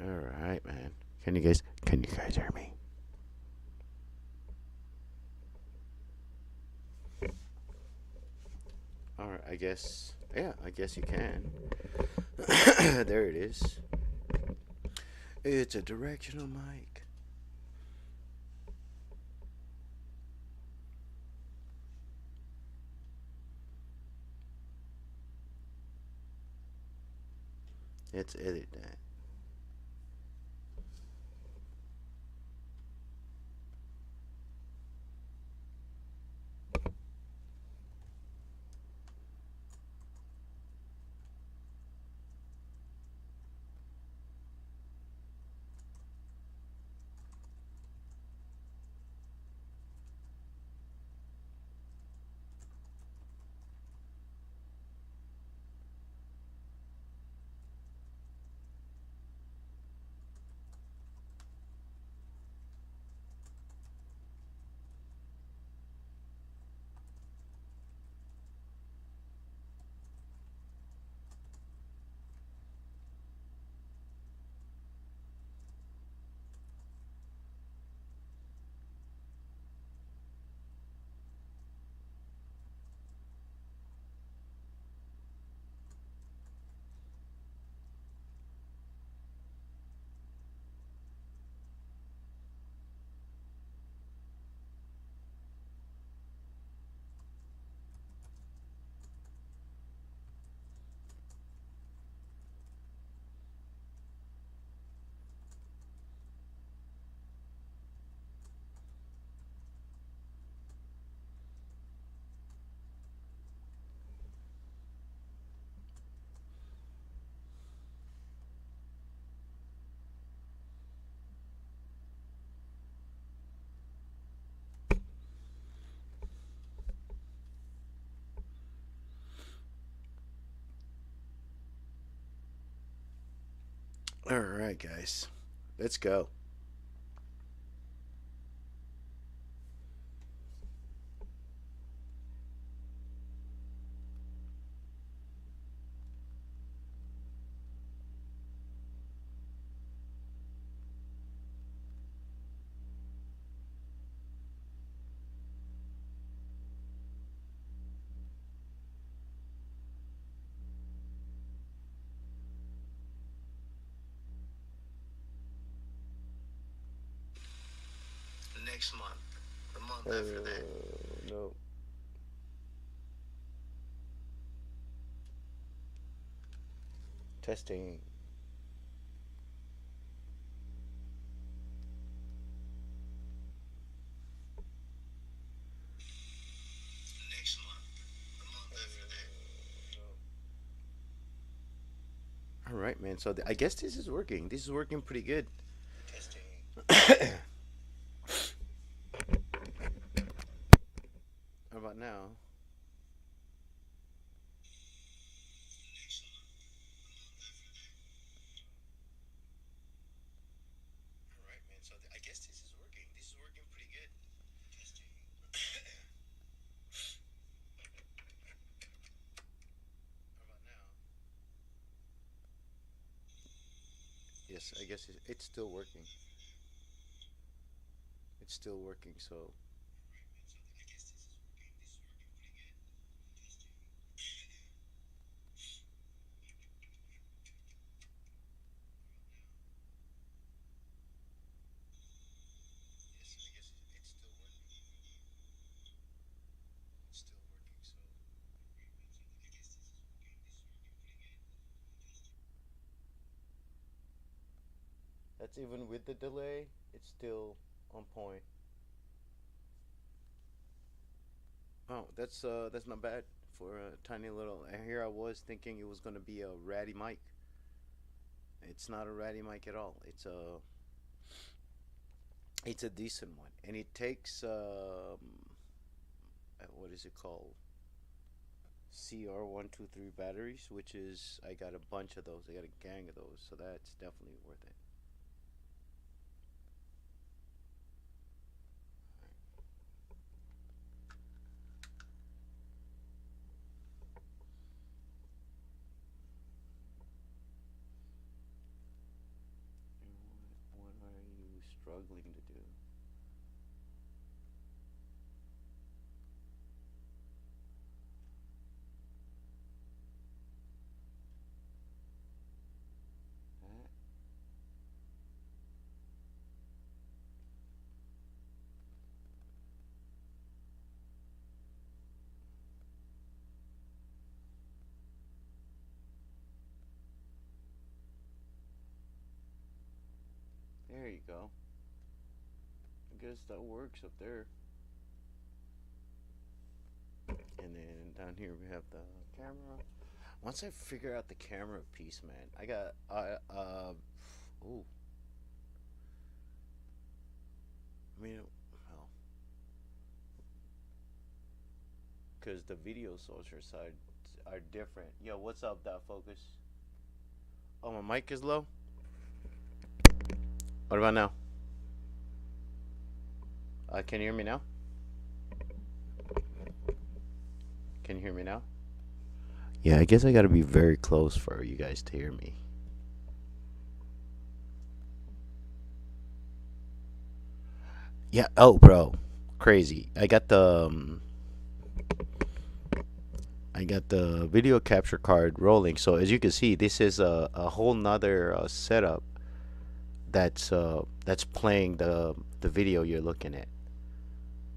All right, man. Can you guys hear me? All right, I guess. Yeah, I guess you can. There it is. It's a directional mic. Let's edit that. All right, guys. Let's go. Next month, the month after that. No. Testing. Next month, the month after that. No. All right, man. So I guess this is working. This is working pretty good. Testing. How about now? All right, man. So I guess this is working. This is working pretty good. Testing. How about now? Yes, I guess it's still working. It's still working. So yes, I guess it's still working. It's still working. So that's even with the delay. It's still on point. Oh, that's not bad for a tiny little. And here I was thinking it was gonna be a ratty mic. It's not a ratty mic at all. It's a decent one, and it takes what is it called? CR123 batteries, which is I got a bunch of those. I got a gang of those, so that's definitely worth it. you go. I guess that works up there. And then down here we have the camera. Once I figure out the camera piece, man, I got ooh, I mean, well, because the video sources are different. Yo, what's up, that focus? Oh, my mic is low. What about now? Can you hear me now? Can you hear me now? Yeah, I guess I gotta be very close for you guys to hear me. Yeah. Oh, bro, crazy. I got the video capture card rolling. So as you can see, this is a whole nother setup that's playing the video you're looking at.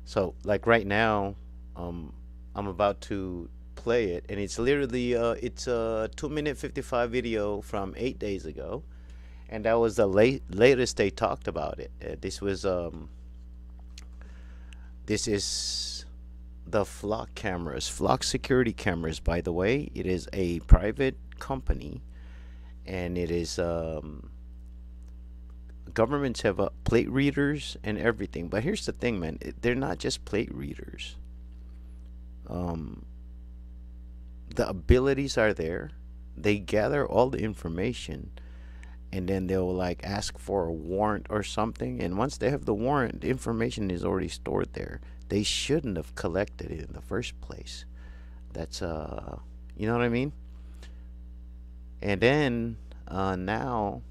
So like right now, um, I'm about to play it, and it's literally it's a 2 minute 55 video from 8 days ago, and that was the latest they talked about it. This is the Flock cameras, Flock security cameras. By the way, it is a private company, and it is governments have plate readers and everything. But here's the thing, man. They're not just plate readers. Um, the abilities are there. They gather all the information, and then they'll like ask for a warrant or something. And once they have the warrant, the information is already stored there. They shouldn't have collected it in the first place. That's you know what I mean? And then now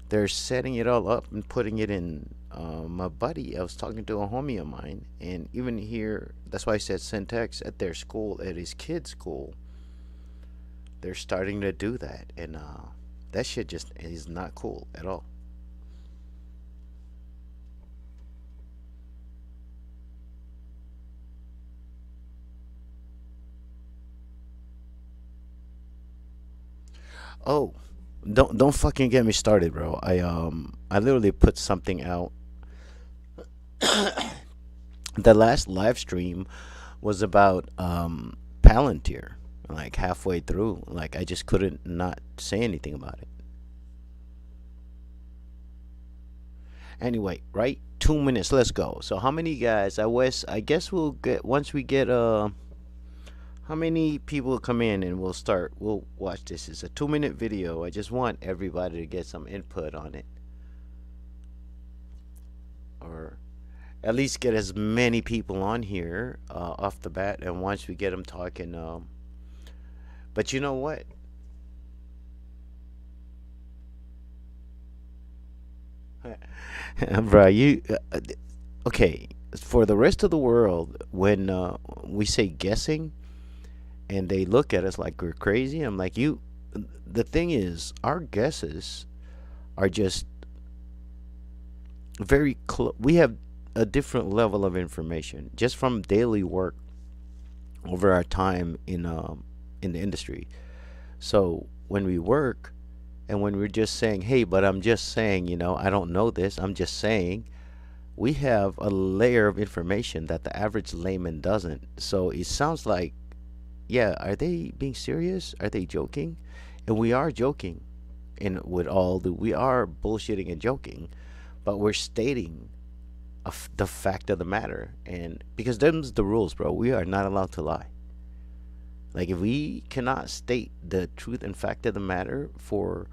they're setting it all up and putting it in. My buddy, I was talking to a homie of mine, and even here, that's why I said CenTex at their school, at his kid's school, they're starting to do that, and that shit just is not cool at all. Oh, don't fucking get me started, bro. I literally put something out. The last live stream was about Palantir. Like halfway through, like I just couldn't not say anything about it. Anyway, right? 2 minutes. Let's go. So how many guys? I guess we'll get once we get how many people come in and we'll start. We'll watch this. It's a 2 minute video. I just want everybody to get some input on it, or at least get as many people on here off the bat. And once we get them talking, but you know what? Bro, okay? For the rest of the world, when we say guessing, and they look at us like we're crazy, I'm like, you. The thing is, our guesses are just very close. We have a different level of information just from daily work over our time in the industry. So when we work, and when we're just saying, hey, but I'm just saying, I don't know this, I'm just saying, we have a layer of information that the average layman doesn't. So it sounds like, yeah, are they being serious? Are they joking? And we are joking. And we are bullshitting and joking, but we're stating the fact of the matter. And because them's the rules, bro, we are not allowed to lie. Like if we cannot state the truth and fact of the matter for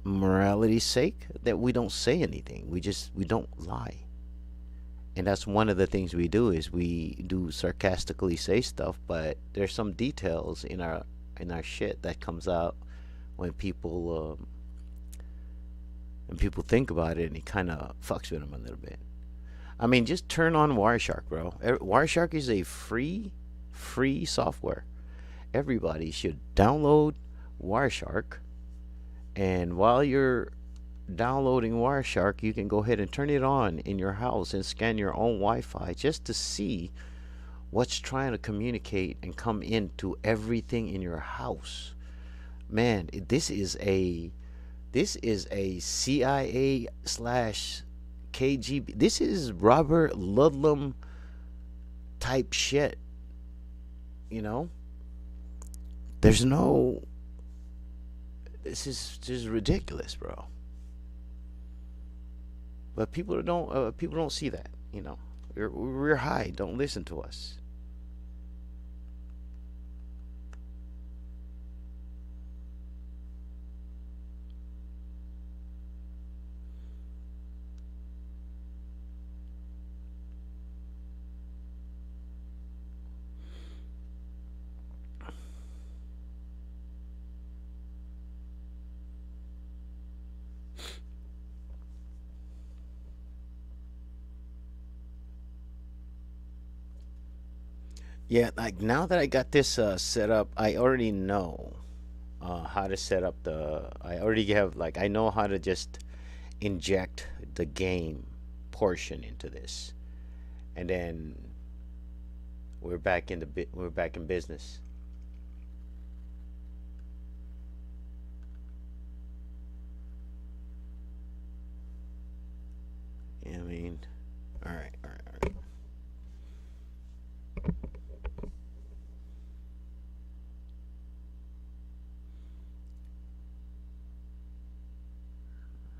morality's sake, that we don't say anything. We don't lie. And that's one of the things we do is we do sarcastically say stuff, but there's some details in our shit that comes out when people think about it, and it kind of fucks with them a little bit. I mean, just turn on Wireshark, bro. Wireshark is a free software. Everybody should download Wireshark, and while you're downloading Wireshark, you can go ahead and turn it on in your house and scan your own Wi-Fi just to see what's trying to communicate and come into everything in your house. Man, This is a CIA slash KGB. This is Robert Ludlum type shit. You know, there's no. This is just ridiculous, bro. But people don't see that. You know, we're high. Don't listen to us. Yeah, like now that I got this set up, I already know how to set up the. I already have like I know how to just inject the game portion into this, and then we're back in the bit. We're back in business. Yeah, I mean, all right, all right, all right.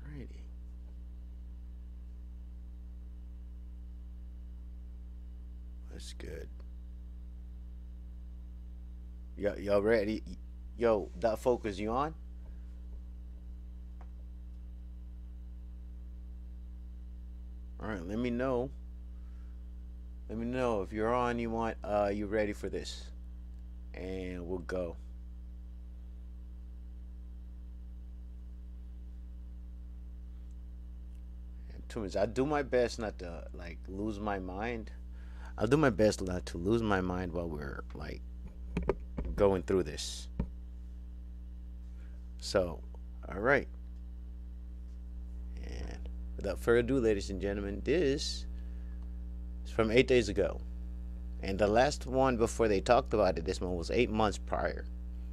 Alrighty. That's good. Y'all ready? Yo, that focus you on? All right, let me know. Let me know if you're on. You want? You ready for this? And we'll go. And 2 minutes. I do my best not to like lose my mind. I'll do my best not to lose my mind while we're like going through this. So, all right. And without further ado, ladies and gentlemen, this is from 8 days ago. And the last one before they talked about it, this one was 8 months prior.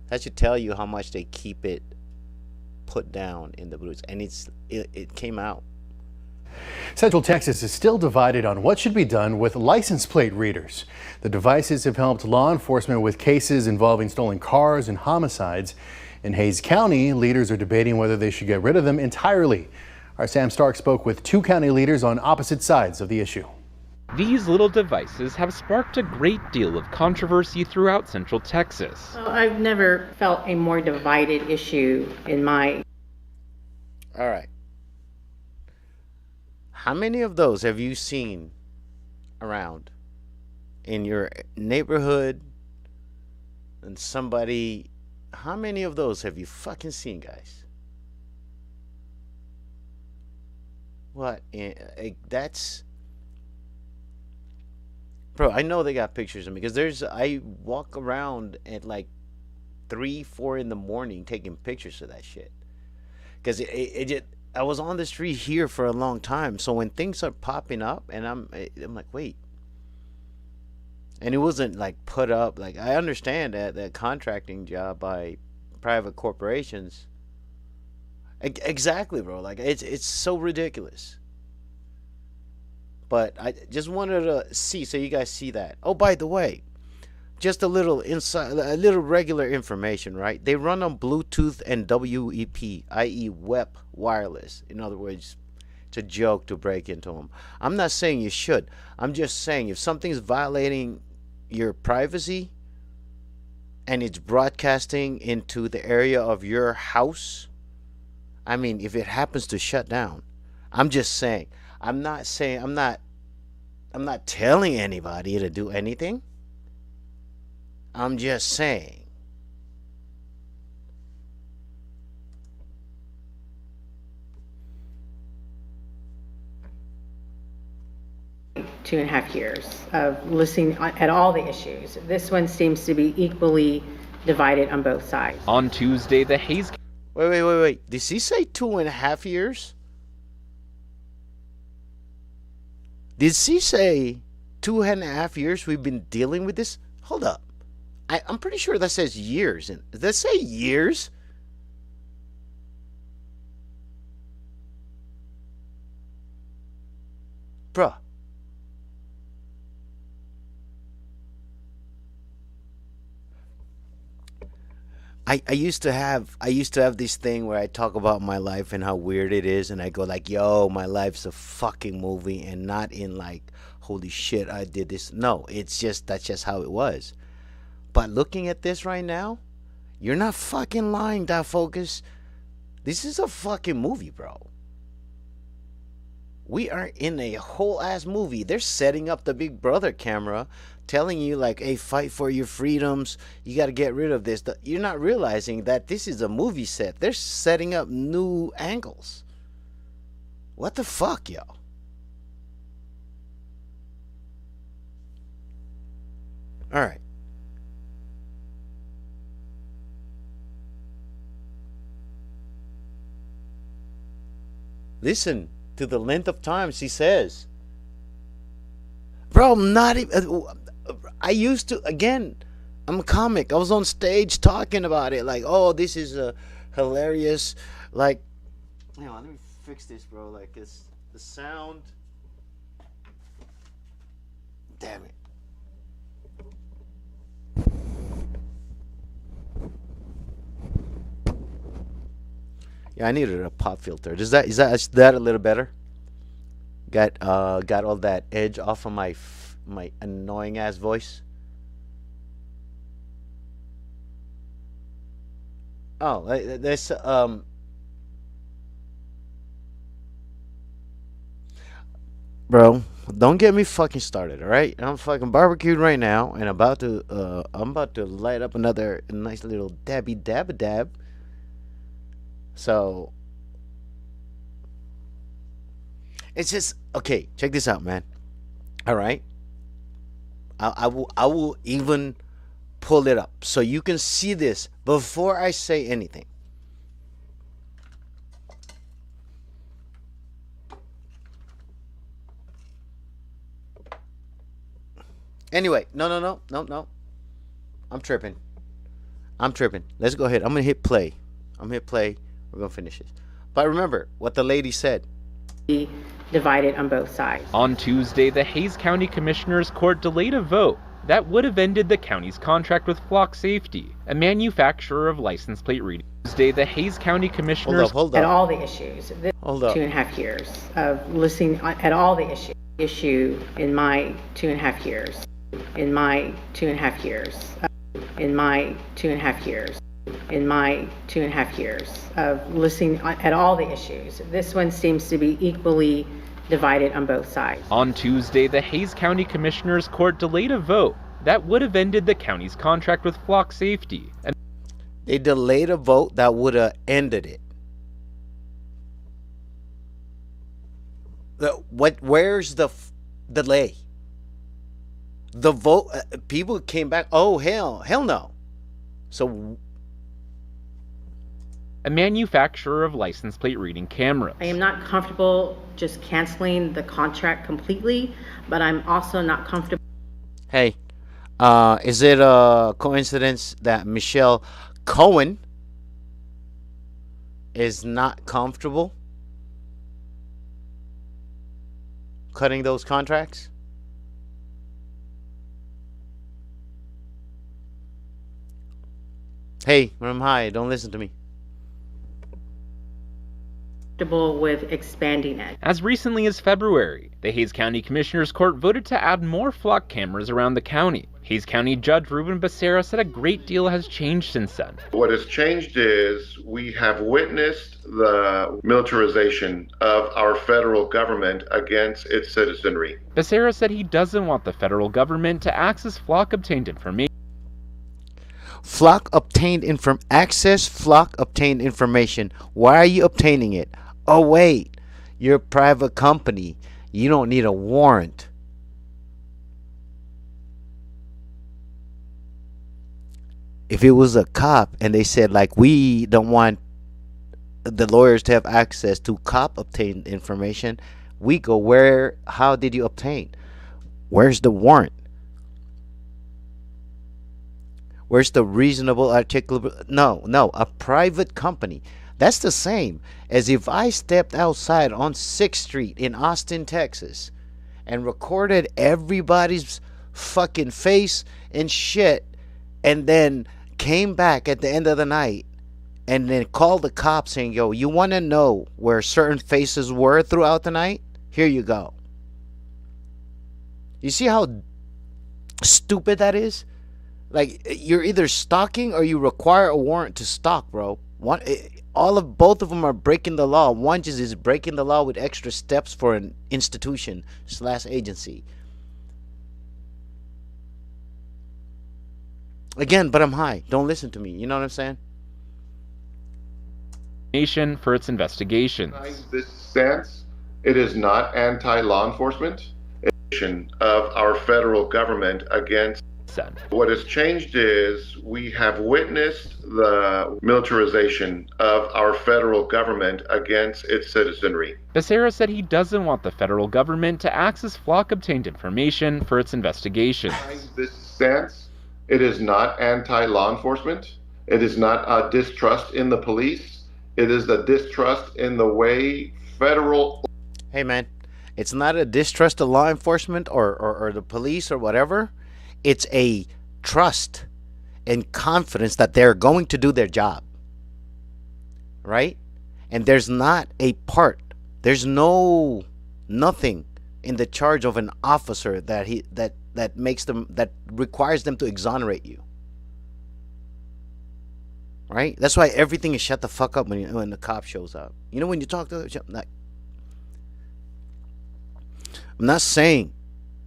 That should tell you how much they keep it put down in the blues. And it came out. Central Texas is still divided on what should be done with license plate readers. The devices have helped law enforcement with cases involving stolen cars and homicides. In Hays County, leaders are debating whether they should get rid of them entirely. Our Sam Stark spoke with 2 county leaders on opposite sides of the issue. These little devices have sparked a great deal of controversy throughout Central Texas. Well, I've never felt a more divided issue in my. All right. How many of those have you seen around in your neighborhood and somebody? How many of those have you fucking seen, guys? What? That's. Bro, I know they got pictures of me because I walk around at like 3, 4 in the morning taking pictures of that shit. Because it just, I was on the street here for a long time, so when things are popping up, and I'm like, wait, and it wasn't like put up. Like I understand that contracting job by private corporations. Exactly, bro. Like it's so ridiculous. But I just wanted to see, so you guys see that. Oh, by the way, just a little inside, a little regular information, right? They run on Bluetooth and WEP, i.e., WEP wireless. In other words, it's a joke to break into them. I'm not saying you should. I'm just saying if something's violating your privacy and it's broadcasting into the area of your house, I mean, if it happens to shut down, I'm just saying. I'm not telling anybody to do anything. I'm just saying. Two and a half years of listening at all the issues. This one seems to be equally divided on both sides. On Tuesday, the Hays. Wait. Did he say 2.5 years? Did she say 2.5 years we've been dealing with this? Hold up. I'm pretty sure that says years. Does that say years? Bruh. I used to have this thing where I talk about my life and how weird it is, and I go like, yo, my life's a fucking movie, and not in like, holy shit, I did this. No, it's just that's just how it was. But looking at this right now, you're not fucking lying, that focus. This is a fucking movie, bro. We are in a whole ass movie. They're setting up the Big Brother camera, telling you like, "Hey, fight for your freedoms. You got to get rid of this." You're not realizing that this is a movie set. They're setting up new angles. What the fuck, yo? All right. Listen to the length of time she says. Bro, I'm not even. I used to, again, I'm a comic. I was on stage talking about it. Like, oh, this is a hilarious. Like, hang on, let me fix this, bro. Like, it's the sound. Damn it. Yeah, I needed a pop filter. Is that a little better? Got all that edge off of my annoying ass voice. Oh, there's bro, don't get me fucking started, all right? I'm fucking barbecued right now, and I'm about to light up another nice little dabby dab dab. So it's just okay. Check this out, man. All right, I will even pull it up so you can see this before I say anything. Anyway, no. I'm tripping. I'm tripping. Let's go ahead. I'm gonna hit play. I'm gonna hit play. We're gonna finish this. But remember what the lady said. Be divided on both sides. On Tuesday, the Hays County Commissioners Court delayed a vote that would have ended the county's contract with Flock Safety, a manufacturer of license plate reading. Tuesday, the Hays County Commissioners Hold At up. all the issues. This Hold up. 2.5 years of listening at all the issue in my 2.5 years. In my 2.5 years. In my 2.5 years. In my 2.5 years of listening at all the issues. This one seems to be equally divided on both sides. On Tuesday, the Hays County Commissioners Court delayed a vote that would have ended the county's contract with Flock Safety. They delayed a vote that would have ended it. Where's the delay? The vote, people came back. Oh hell no. So a manufacturer of license plate reading cameras. I am not comfortable just canceling the contract completely, but I'm also not comfortable. hey, is it a coincidence that Michelle Cohen is not comfortable cutting those contracts? Hey, when I'm high, don't listen to me. With expanding it. As recently as February, the Hays County Commissioners Court voted to add more flock cameras around the county. Hays County Judge Ruben Becerra said a great deal has changed since then. What has changed is we have witnessed the militarization of our federal government against its citizenry. Becerra said he doesn't want the federal government to access flock obtained information. Flock obtained information. Why are you obtaining it? Oh wait, you're a private company. You don't need a warrant. If it was a cop and they said like, we don't want the lawyers to have access to cop obtained information, we go, where, how did you obtain? Where's the warrant? Where's the reasonable articulable? No, a private company. That's the same as if I stepped outside on 6th Street in Austin, Texas, and recorded everybody's fucking face and shit, and then came back at the end of the night and then called the cops saying, yo, you want to know where certain faces were throughout the night? Here you go. You see how stupid that is? Like, you're either stalking or you require a warrant to stalk, bro. Both of them are breaking the law. One just is breaking the law with extra steps for an institution / agency. Again, but I'm high. Don't listen to me. You know what I'm saying? Nation for its investigations. This stance, it is not anti-law enforcement of our federal government against. What has changed is we have witnessed the militarization of our federal government against its citizenry. Becerra said he doesn't want the federal government to access flock-obtained information for its investigations. This stance, it is not anti-law enforcement. It is not a distrust in the police. It is the distrust in the way federal... Hey, man, it's not a distrust of law enforcement or the police or whatever. It's a trust and confidence that they're going to do their job. Right? And there's not a part. There's nothing in the charge of an officer that makes them, that requires them to exonerate you. Right? That's why everything is shut the fuck up when the cop shows up. You know, when you talk to them, I'm not saying,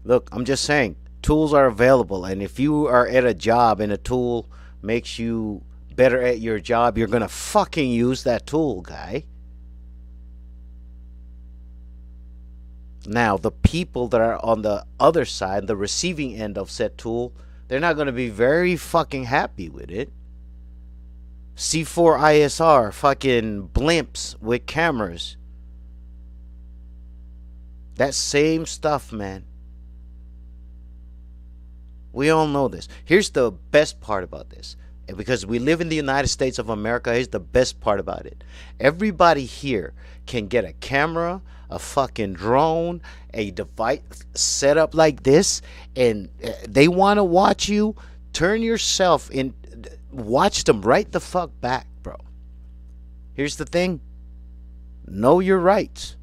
look, I'm just saying, tools are available, and if you are at a job and a tool makes you better at your job, you're gonna fucking use that tool, guy. Now, the people that are on the other side, the receiving end of said tool, they're not gonna be very fucking happy with it. C4 ISR, fucking blimps with cameras. That same stuff, man. We all know this. Here's the best part about this. And because we live in the United States of America, here's the best part about it. Everybody here can get a camera, a fucking drone, a device set up like this, and they want to watch you. Turn yourself in, watch them right the fuck back, bro. Here's the thing. Know your rights.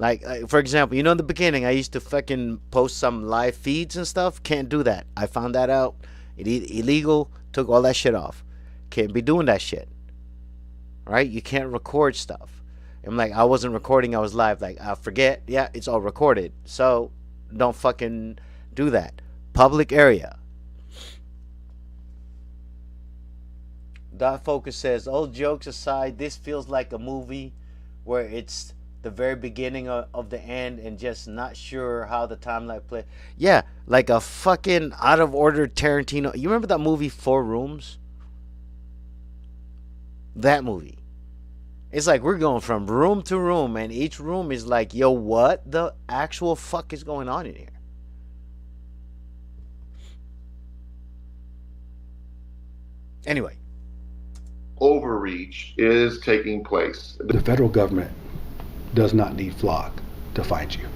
Like, for example, you know, in the beginning, I used to fucking post some live feeds and stuff. Can't do that. I found that out. Illegal. Took all that shit off. Can't be doing that shit. Right? You can't record stuff. I'm like, I wasn't recording. I was live. Like, I forget. Yeah, it's all recorded. So, don't fucking do that. Public area. Dot Focus says, all jokes aside, this feels like a movie where it's the very beginning of the end and just not sure how the timeline play. Yeah, like a fucking out of order Tarantino. You remember that movie 4 Rooms? That movie. It's like we're going from room to room, and each room is like, yo, what the actual fuck is going on in here? Anyway. Overreach is taking place. The federal government does not need flock to find you.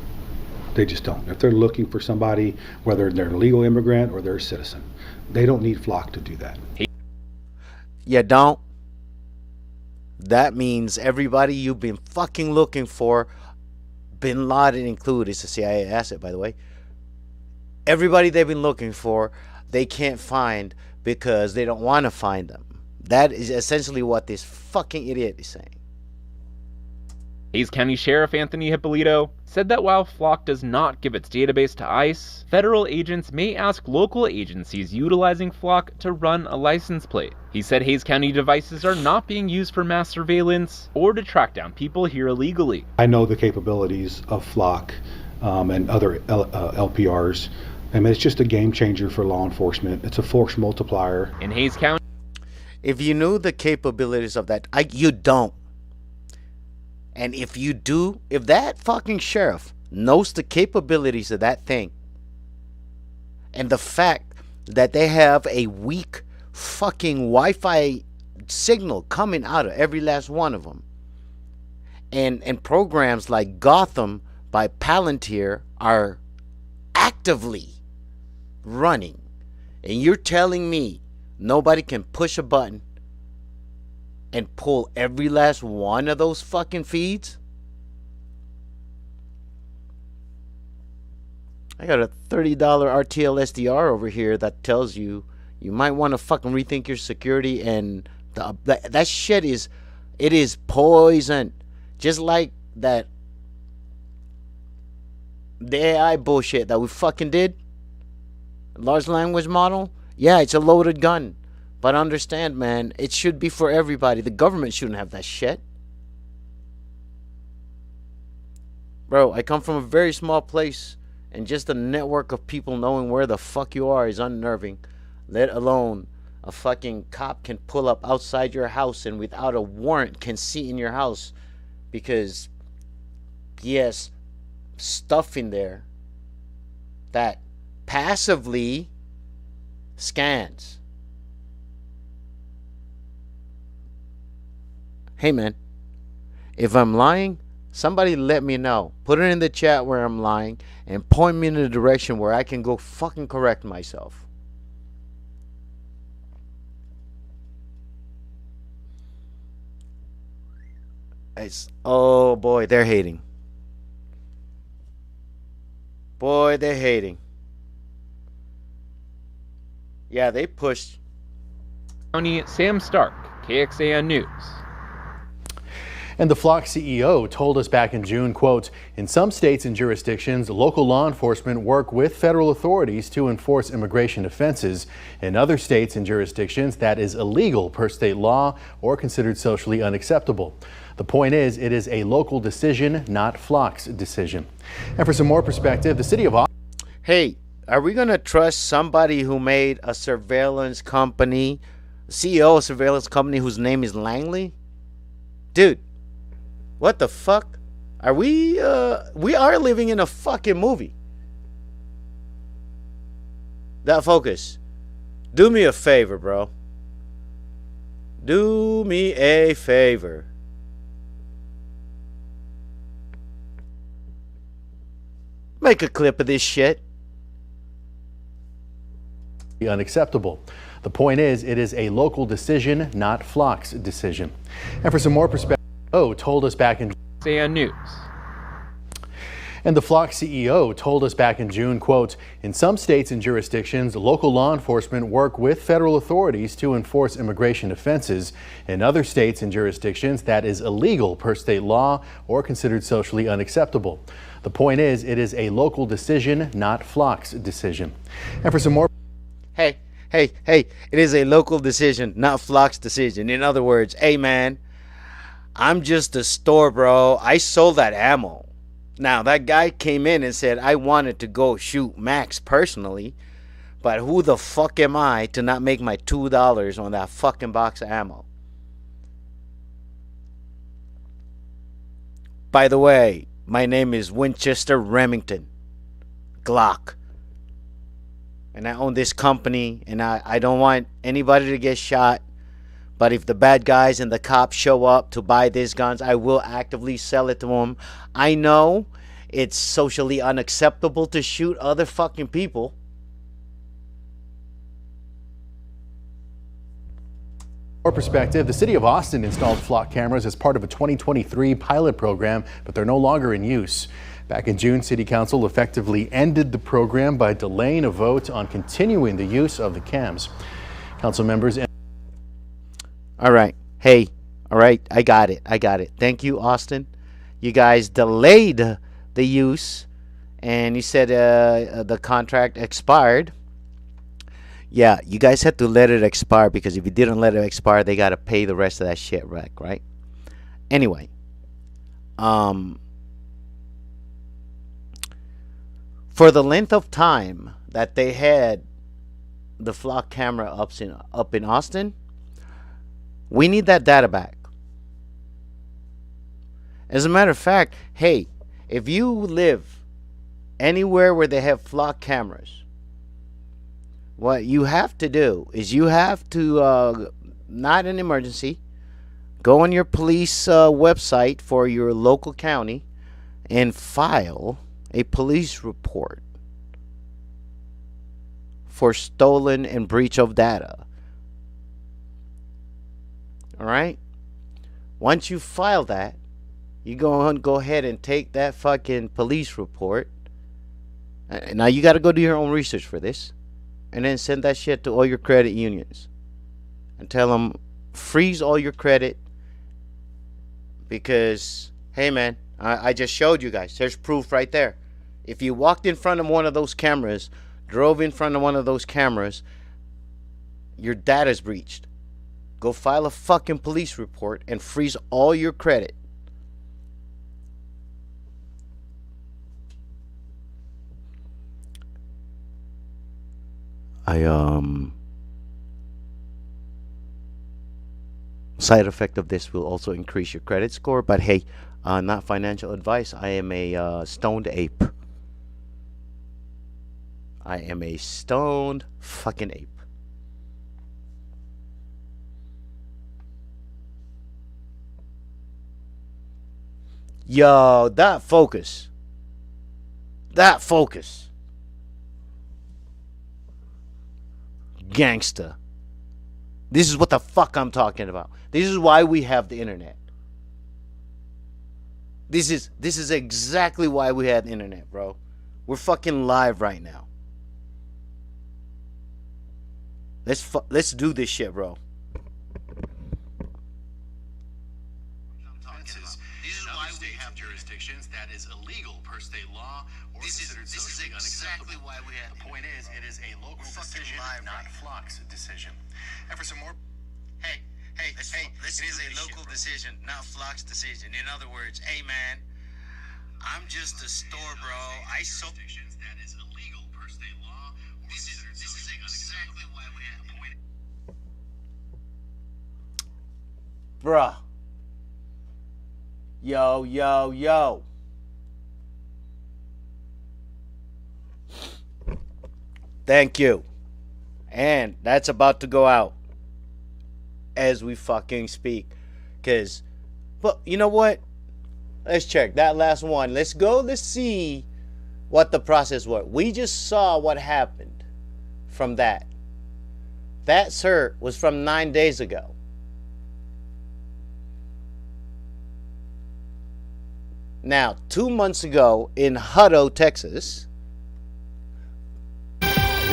They just don't. If they're looking for somebody, whether they're a legal immigrant or they're a citizen, they don't need flock to do that. You don't. That means everybody you've been fucking looking for, Bin Laden included, it's a CIA asset, by the way. Everybody they've been looking for, they can't find because they don't want to find them. That is essentially what this fucking idiot is saying. Hays County Sheriff Anthony Hippolito said that while Flock does not give its database to ICE, federal agents may ask local agencies utilizing Flock to run a license plate. He said Hays County devices are not being used for mass surveillance or to track down people here illegally. I know the capabilities of Flock and other LPRs. I mean, it's just a game changer for law enforcement. It's a force multiplier. In Hays County, if you knew the capabilities of that, you don't. And if you do, if that fucking sheriff knows the capabilities of that thing, and the fact that they have a weak fucking Wi-Fi signal coming out of every last one of them, and programs like Gotham by Palantir are actively running, and you're telling me nobody can push a button and pull every last one of those fucking feeds? I got a $30 RTL SDR over here that tells you might want to fucking rethink your security, and that shit is poison. Just like the AI bullshit that we fucking did. Large language model. Yeah, it's a loaded gun. But understand, man, it should be for everybody. The government shouldn't have that shit. Bro, I come from a very small place, and just the network of people knowing where the fuck you are is unnerving. Let alone a fucking cop can pull up outside your house and without a warrant can see in your house because he has stuff in there that passively scans. Hey man, if I'm lying, somebody let me know. Put it in the chat where I'm lying and point me in a direction where I can go fucking correct myself. Oh boy, they're hating. Boy, they're hating. Yeah, they pushed. County Sam Stark, KXAN News. And the Flock CEO told us back in June, quote, in some states and jurisdictions, local law enforcement work with federal authorities to enforce immigration offenses. In other states and jurisdictions, that is illegal per state law or considered socially unacceptable. The point is, it is a local decision, not Flock's decision. And for some more perspective, the city of Austin. Hey, are we going to trust somebody who made a surveillance company, CEO of a surveillance company whose name is Langley? Dude. What the fuck? Are we are living in a fucking movie. That focus. Do me a favor, bro. Do me a favor. Make a clip of this shit. Unacceptable. The point is, it is a local decision, not Flock's decision. And for some more perspective, told us back in CenTex News. And the Flock CEO told us back in June, quote, in some states and jurisdictions, local law enforcement work with federal authorities to enforce immigration offenses. In other states and jurisdictions, that is illegal per state law or considered socially unacceptable. The point is, it is a local decision, not Flock's decision. And for some more. Hey, it is a local decision, not Flock's decision. In other words, hey man, I'm just a store, bro. I sold that ammo. Now, that guy came in and said, I wanted to go shoot Max personally, but who the fuck am I to not make my $2 on that fucking box of ammo? By the way, my name is Winchester Remington Glock. And I own this company, and I don't want anybody to get shot. But if the bad guys and the cops show up to buy these guns, I will actively sell it to them. I know it's socially unacceptable to shoot other fucking people. For perspective, the city of Austin installed Flock cameras as part of a 2023 pilot program, but they're no longer in use. Back in June, City Council effectively ended the program by delaying a vote on continuing the use of the cams. Council members. All right. Hey, all right. I got it. Thank you, Austin. You guys delayed the use, and you said the contract expired. Yeah, you guys had to let it expire, because if you didn't let it expire, they got to pay the rest of that shit back, right? Anyway, for the length of time that they had the Flock camera up in Austin, we need that data back. As a matter of fact, hey, if you live anywhere where they have Flock cameras, what you have to do is you have to, not an emergency, go on your police website for your local county and file a police report for stolen and breach of data. All right? Once you file that, you go ahead and take that fucking police report. Now you got to go do your own research for this, and then send that shit to all your credit unions and tell them freeze all your credit because, hey man, I just showed you guys. There's proof right there. If you walked in front of one of those cameras, drove in front of one of those cameras, your data's breached. Go file a fucking police report and freeze all your credit. Side effect of this will also increase your credit score, but hey, not financial advice. I am a stoned ape. I am a stoned fucking ape. Yo, that focus. That focus. Gangsta. This is what the fuck I'm talking about. This is why we have the internet. This is exactly why we have the internet, bro. We're fucking live right now. Let's do this shit, bro. This is why we have jurisdictions that is illegal per state law or considered socially unacceptable. Why we have. The point is, it is a local decision, not Flock's decision. And for some more, Hey, it is a local decision, not Flock's decision. In other words, hey man, I'm just a store, bro. I sold. That is illegal per state law or considered socially unacceptable. Why we have. The point. Bruh. Yo. Thank you. And that's about to go out as we fucking speak. Because, well, you know what? Let's check that last one. Let's see what the process was. We just saw what happened from that. That, sir, was from 9 days ago. Now, 2 months ago in Hutto, Texas, we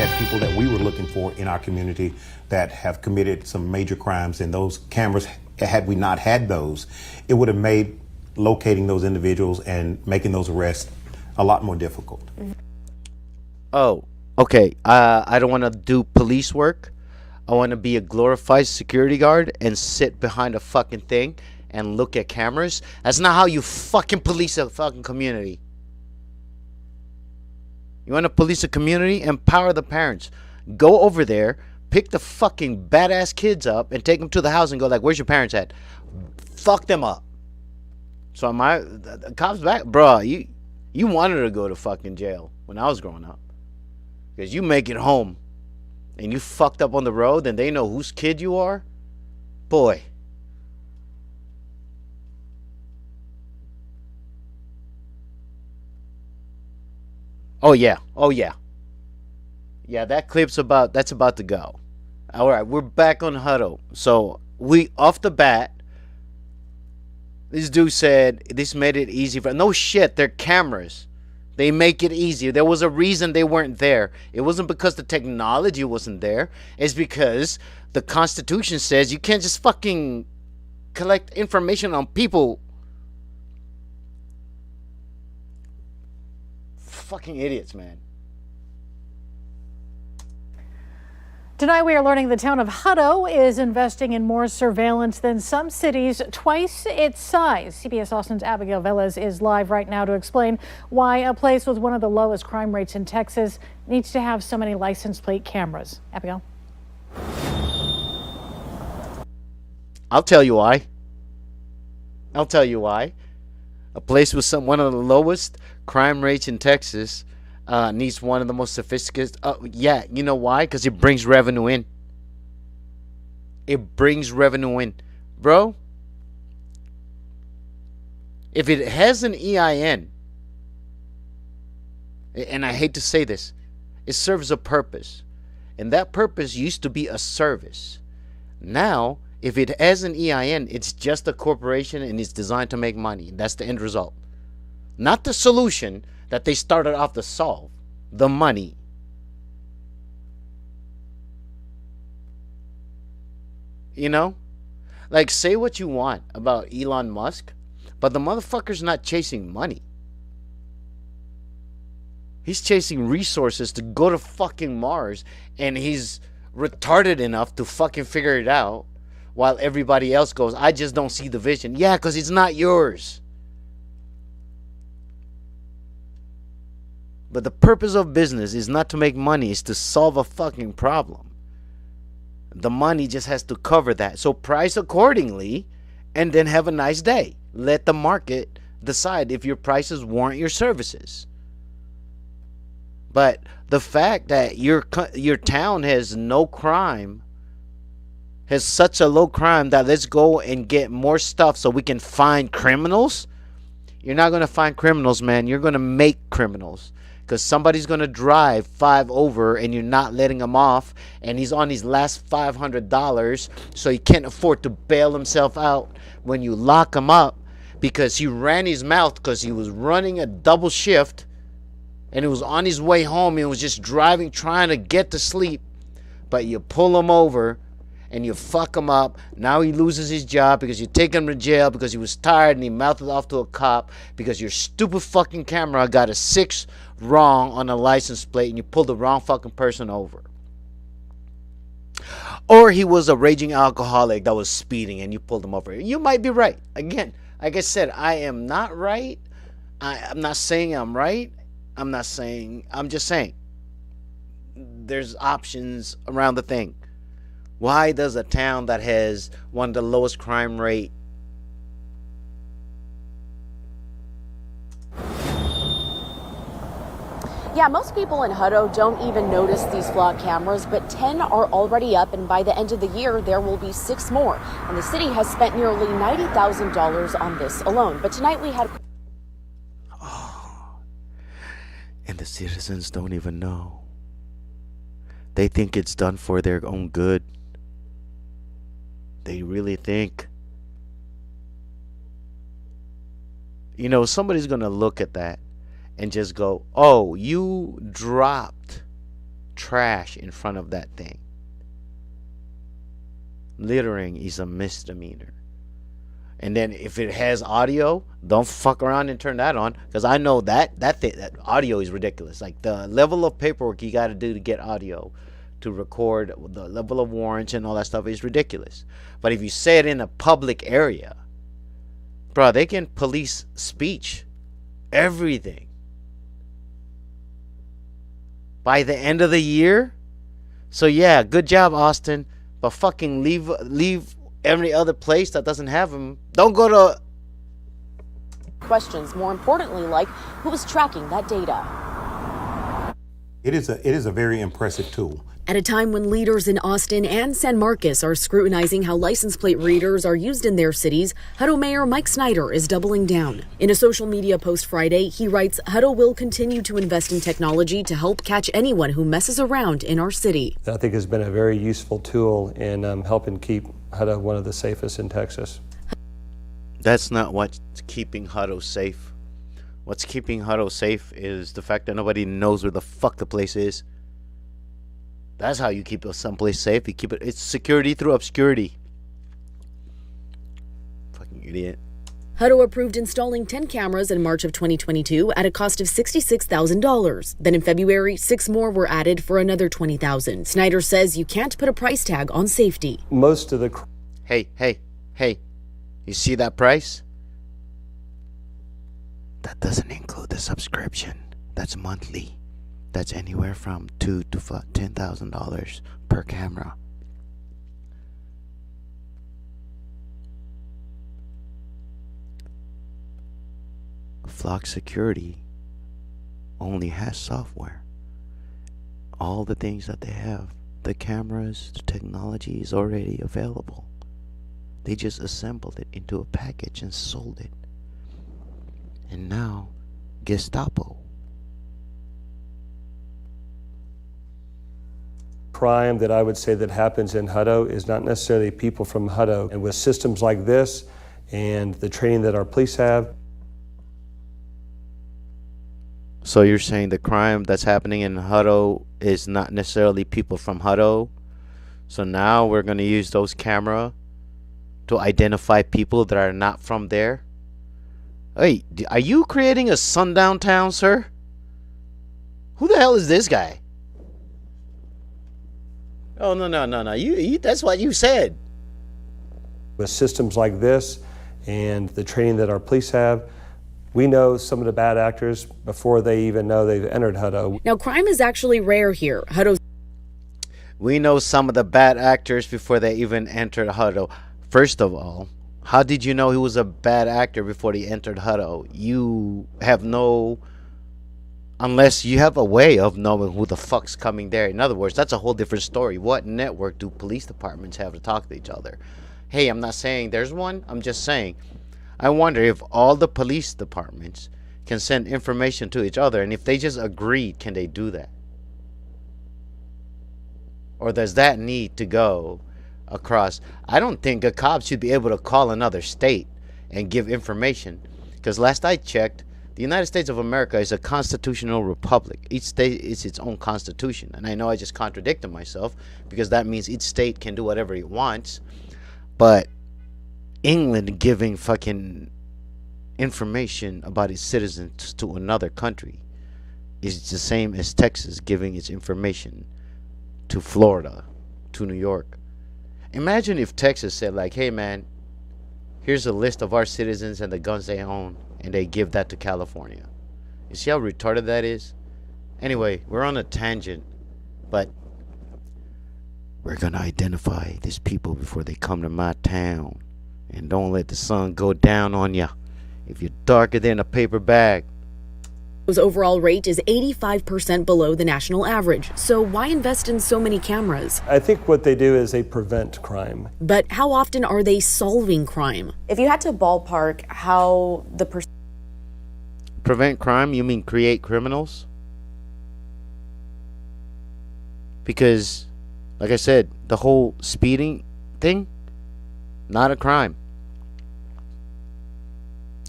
had people that we were looking for in our community that have committed some major crimes, and those cameras, had we not had those, it would have made locating those individuals and making those arrests a lot more difficult. Oh, okay. I don't want to do police work. I want to be a glorified security guard and sit behind a fucking thing and look at cameras. That's not how you fucking police a fucking community. You want to police a community? Empower the parents. Go over there, pick the fucking badass kids up, and take them to the house and go like, where's your parents at? Fuck them up. So the cops back, bro. You wanted to go to fucking jail when I was growing up, because you make it home, and you fucked up on the road, and they know whose kid you are. Boy. Oh yeah. Yeah, that clip's that's about to go. All right, we're back on Hutto. So we off the bat, this dude said this made it easy for. No shit, they're cameras. They make it easier. There was a reason they weren't there. It wasn't because the technology wasn't there. It's because the Constitution says you can't just fucking collect information on people. Fucking idiots, man. Tonight we are learning the town of Hutto is investing in more surveillance than some cities twice its size. CBS Austin's Abigail Velez is live right now to explain why a place with one of the lowest crime rates in Texas needs to have so many license plate cameras. Abigail? I'll tell you why. A place with one of the lowest crime rates in Texas needs one of the most sophisticated. Yeah, you know why? Because it brings revenue in. Bro. If it has an EIN, And I hate to say this, it serves a purpose. And that purpose used to be a service. Now, if it has an EIN, it's just a corporation and it's designed to make money. That's the end result. Not the solution that they started off to solve. The money. You know? Like, say what you want about Elon Musk, but the motherfucker's not chasing money. He's chasing resources to go to fucking Mars, and he's retarded enough to fucking figure it out while everybody else goes, I just don't see the vision. Yeah, because it's not yours. But the purpose of business is not to make money, it's to solve a fucking problem. The money just has to cover that. So price accordingly and then have a nice day. Let the market decide if your prices warrant your services. But the fact that your town has no crime, has such a low crime that let's go and get more stuff so we can find criminals. You're not going to find criminals, man. You're going to make criminals. Because somebody's going to drive 5 over and you're not letting him off. And he's on his last $500. So he can't afford to bail himself out when you lock him up. Because he ran his mouth because he was running a double shift. And he was on his way home. He was just driving, trying to get to sleep. But you pull him over and you fuck him up. Now he loses his job because you take him to jail because he was tired and he mouthed it off to a cop because your stupid fucking camera got a 6 wrong on a license plate and you pulled the wrong fucking person over. Or he was a raging alcoholic that was speeding and you pulled him over. You might be right. Again, like I said, I am not right. I'm not saying I'm right. I'm just saying there's options around the thing. Why does a town that has one of the lowest crime rate Yeah, most people in Hutto don't even notice these flock cameras, but 10 are already up, and by the end of the year, there will be 6 more. And the city has spent nearly $90,000 on this alone. But tonight we had... And the citizens don't even know. They think it's done for their own good. They really think. You know, somebody's going to look at that and just go, oh, you dropped trash in front of that thing. Littering is a misdemeanor. And then if it has audio, don't fuck around and turn that on, because I know that audio is ridiculous. Like the level of paperwork you got to do to get audio, to record, the level of warrants and all that stuff is ridiculous. But if you say it in a public area, bro, they can police speech, everything. By the end of the year. So yeah, good job, Austin. But fucking leave every other place that doesn't have them. Don't go to... Questions, more importantly, like who is tracking that data? It is a very impressive tool. At a time when leaders in Austin and San Marcos are scrutinizing how license plate readers are used in their cities, Hutto Mayor Mike Snyder is doubling down. In a social media post Friday, he writes, Hutto will continue to invest in technology to help catch anyone who messes around in our city. I think has been a very useful tool in helping keep Hutto one of the safest in Texas. That's not what's keeping Hutto safe. What's keeping Hutto safe is the fact that nobody knows where the fuck the place is. That's how you keep someplace safe. You keep it. It's security through obscurity. Fucking idiot. Hutto approved installing 10 cameras in March of 2022 at a cost of $66,000. Then in February, 6 more were added for another $20,000. Snyder says you can't put a price tag on safety. Most of the... Hey. You see that price? That doesn't include the subscription. That's monthly. That's anywhere from $2,000 to $10,000 per camera. Flock Security only has software. All the things that they have, the cameras, the technology is already available. They just assembled it into a package and sold it. And now, Gestapo crime that I would say that happens in Hutto is not necessarily people from Hutto. And with systems like this and the training that our police have. So you're saying the crime that's happening in Hutto is not necessarily people from Hutto? So now we're going to use those camera to identify people that are not from there? Hey, are you creating a sundown town, sir? Who the hell is this guy? Oh, no. You that's what you said. With systems like this and the training that our police have, we know some of the bad actors before they even know they've entered Hutto. Now, crime is actually rare here. We know some of the bad actors before they even entered Hutto. First of all, how did you know he was a bad actor before he entered Hutto? You have no... Unless you have a way of knowing who the fuck's coming there. In other words, that's a whole different story. What network do police departments have to talk to each other? Hey, I'm not saying there's one. I'm just saying. I wonder if all the police departments can send information to each other. And if they just agreed, can they do that? Or does that need to go across? I don't think a cop should be able to call another state and give information. Because last I checked, the United States of America is a constitutional republic. Each state is its own constitution. And I know I just contradicted myself because that means each state can do whatever it wants. But England giving fucking information about its citizens to another country is the same as Texas giving its information to Florida, to New York. Imagine if Texas said like, hey man, here's a list of our citizens and the guns they own, and they give that to California. You see how retarded that is? Anyway, we're on a tangent, but we're gonna identify these people before they come to my town. And don't let the sun go down on ya. If you're darker than a paper bag. Hutto's overall rate is 85% below the national average. So why invest in so many cameras? I think what they do is they prevent crime. But how often are they solving crime? If you had to ballpark how the Prevent crime? You mean create criminals? Because, like I said, the whole speeding thing, not a crime.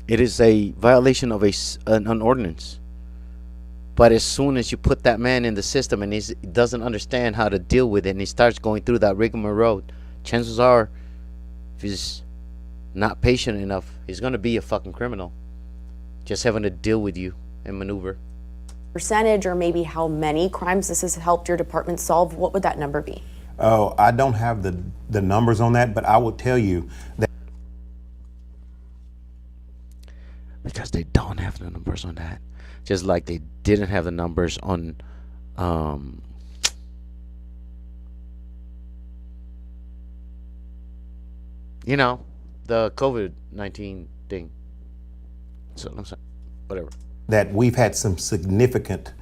It is a violation of an ordinance. But as soon as you put that man in the system and he doesn't understand how to deal with it and he starts going through that rigmarole, chances are, if he's not patient enough, he's going to be a fucking criminal. Just having to deal with you and maneuver. percentage or maybe how many crimes this has helped your department solve, what would that number be? Oh, I don't have the numbers on that, but I will tell you that. Because they don't have the numbers on that. Just like they didn't have the numbers on you know, the COVID-19 thing. So I'm sorry, whatever. That we've had some significant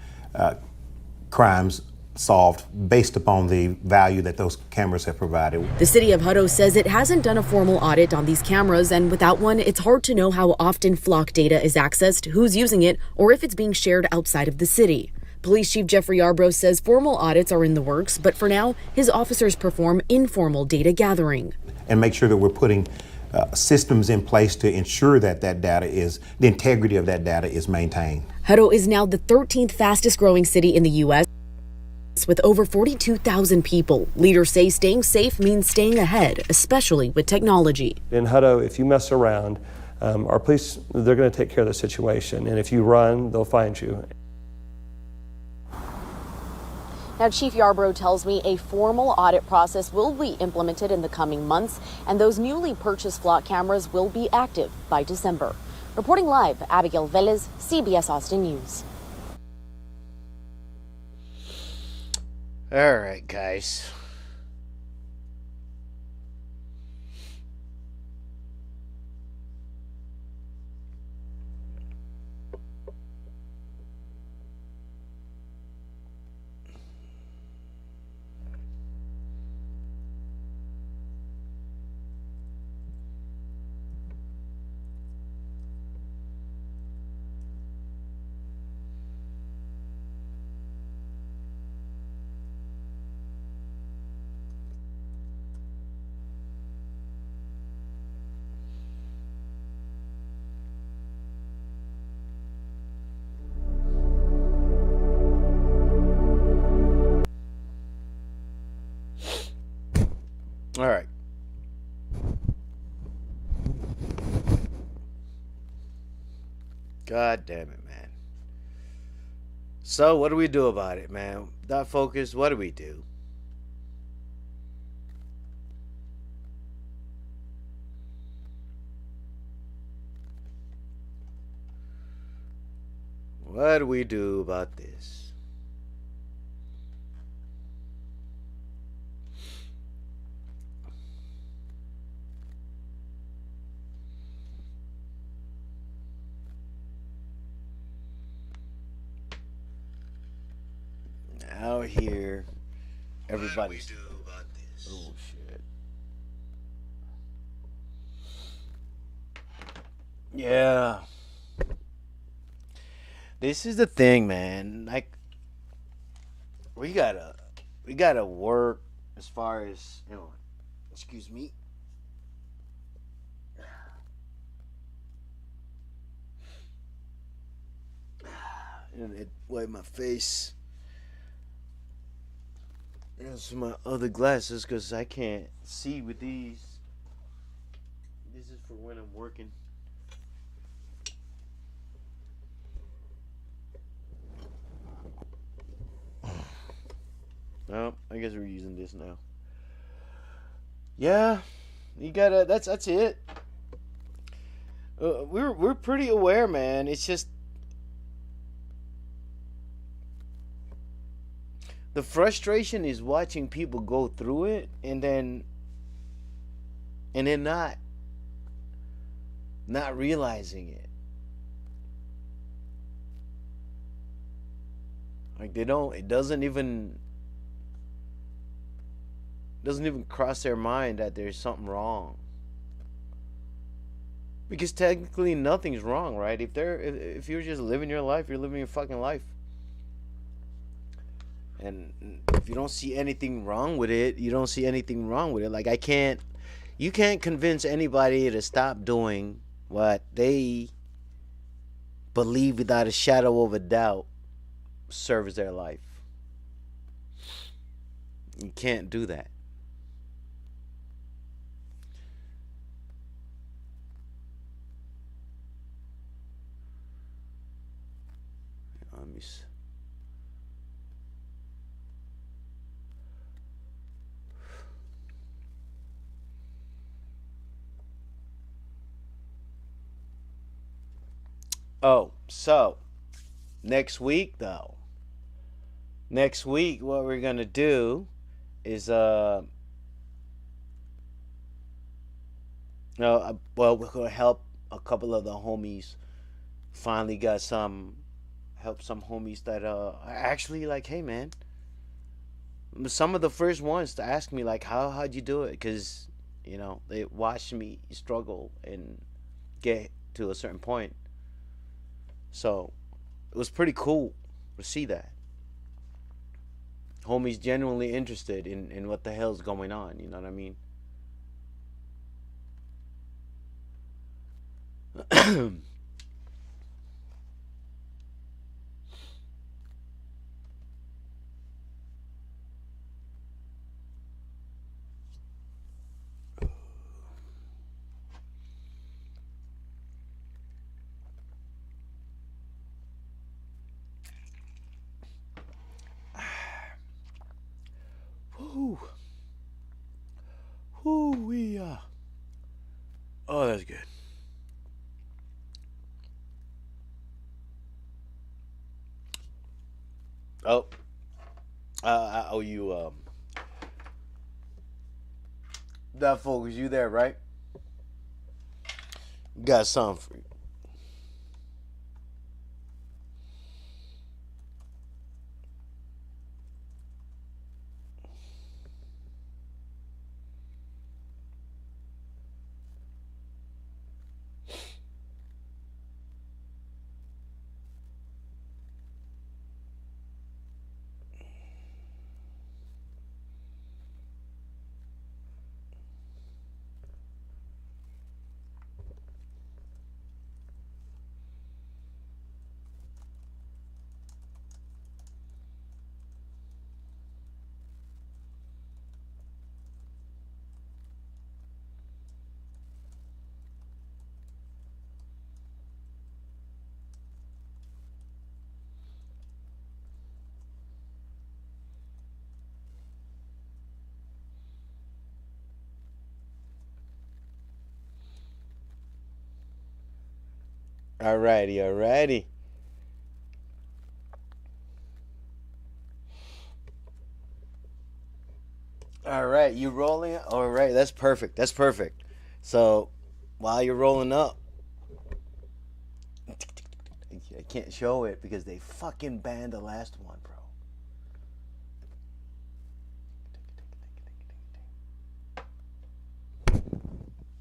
crimes solved based upon the value that those cameras have provided. The city of Hutto says it hasn't done a formal audit on these cameras, and without one, it's hard to know how often flock data is accessed, who's using it, or if it's being shared outside of the city. Police Chief Jeffrey Yarbrough says formal audits are in the works, but for now, his officers perform informal data gathering. And make sure that we're putting systems in place to ensure that that data is, the integrity of that data is maintained. Hutto is now the 13th fastest growing city in the U.S. with over 42,000 people. Leaders say staying safe means staying ahead, especially with technology. In Hutto, if you mess around, our police, they're going to take care of the situation. And if you run, they'll find you. Now, Chief Yarbrough tells me a formal audit process will be implemented in the coming months, and those newly purchased flock cameras will be active by December. Reporting live, Abigail Velez, CBS Austin News. All right, guys. God damn it, man. So what do we do about it, man? That focus, what do we do? What do we do about this? Out here, everybody's. What do we do about this? Oh shit. Yeah. This is the thing, man. Like, we gotta work as far as, excuse me. And it wipe my face. There's my other glasses because I can't see with these. This is for when I'm working. Oh, I guess we're using this now. Yeah, you gotta. That's it. We're pretty aware, man. It's just the frustration is watching people go through it and then not realizing it. Like they don't. It doesn't even cross their mind that there's something wrong. Because technically nothing's wrong, right? If you're just living your life, you're living your fucking life. And if you don't see anything wrong with it, you don't see anything wrong with it. Like you can't convince anybody to stop doing what they believe without a shadow of a doubt serves their life. You can't do that. Let me see. Oh, so next week what we're gonna do is well, we're gonna help a couple of the homies. Finally got help some homies that actually like, hey man, some of the first ones to ask me like, how'd you do it? Because they watched me struggle and get to a certain point. So it was pretty cool to see that homies genuinely interested in what the hell's going on. You know what I mean? Whoo. Oh, that's good. Oh, I owe you that focus. You there, right? Got something for you. Alrighty, alrighty. All right, you rolling? All right, that's perfect. That's perfect. So, while you're rolling up, I can't show it because they fucking banned the last one, bro.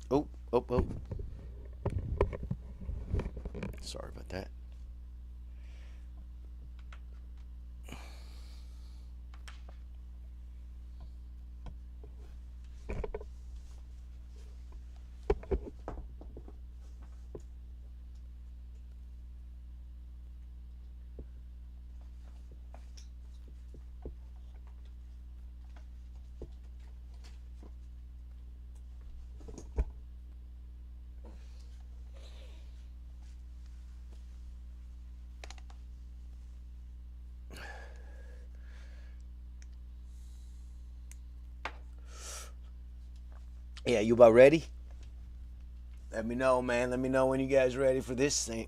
Oh, oh, oh. Sorry about that. Yeah, you about ready? Let me know, man. Let me know when you guys ready for this thing.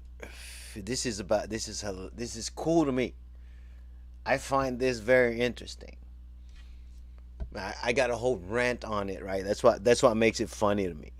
This is cool to me. I find this very interesting. I got a whole rant on it, right? That's what makes it funny to me.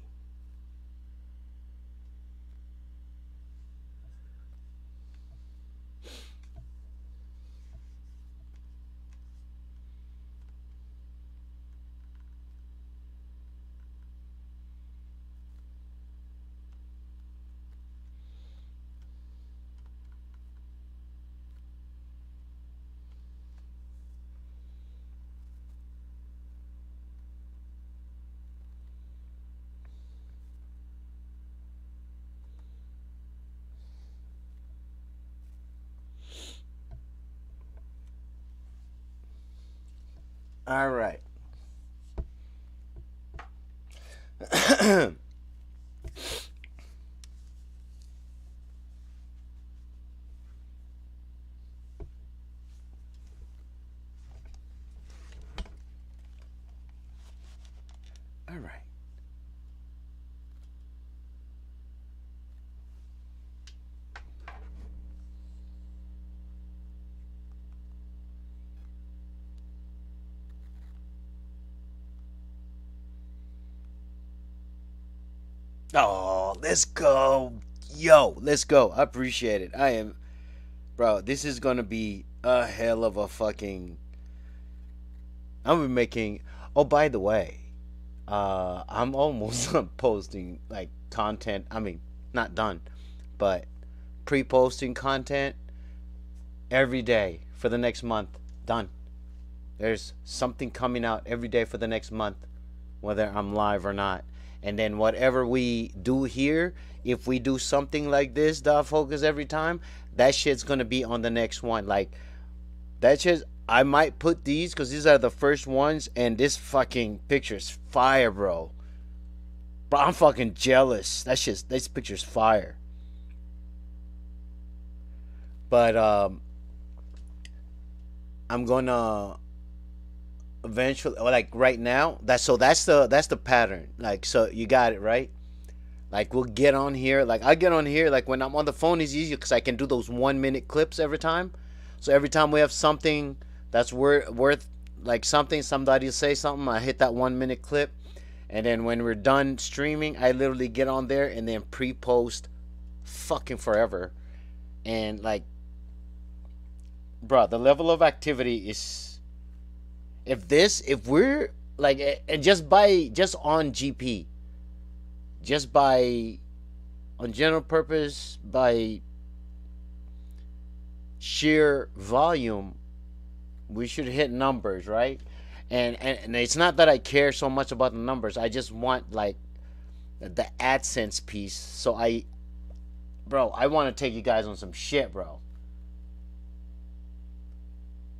All right. All right. Oh, let's go. Yo, let's go. I appreciate it. Bro, this is gonna be a hell of a fucking. I'm gonna be making. Oh, by the way, I'm almost done posting like content. I mean, not done, but pre-posting content every day for the next month. Done. There's something coming out every day for the next month, whether I'm live or not. And then whatever we do here, if we do something like this, dot focus every time, that shit's gonna be on the next one. Like that shit, I might put these because these are the first ones, and this fucking picture's fire, bro. Bro, I'm fucking jealous. This picture's fire. But I'm gonna eventually, like right now, that's the pattern. Like, so you got it right. Like, we'll get on here. Like, I get on here. Like, when I'm on the phone, it's easier because I can do those 1 minute clips every time. So every time we have something that's worth like something, somebody will say something, I hit that 1 minute clip, and then when we're done streaming, I literally get on there and then pre-post fucking forever. And like, bro, the level of activity is. If we're like, and just on GP, just on general purpose, by sheer volume, we should hit numbers, right? And it's not that I care so much about the numbers. I just want like the AdSense piece. So I want to take you guys on some shit, bro.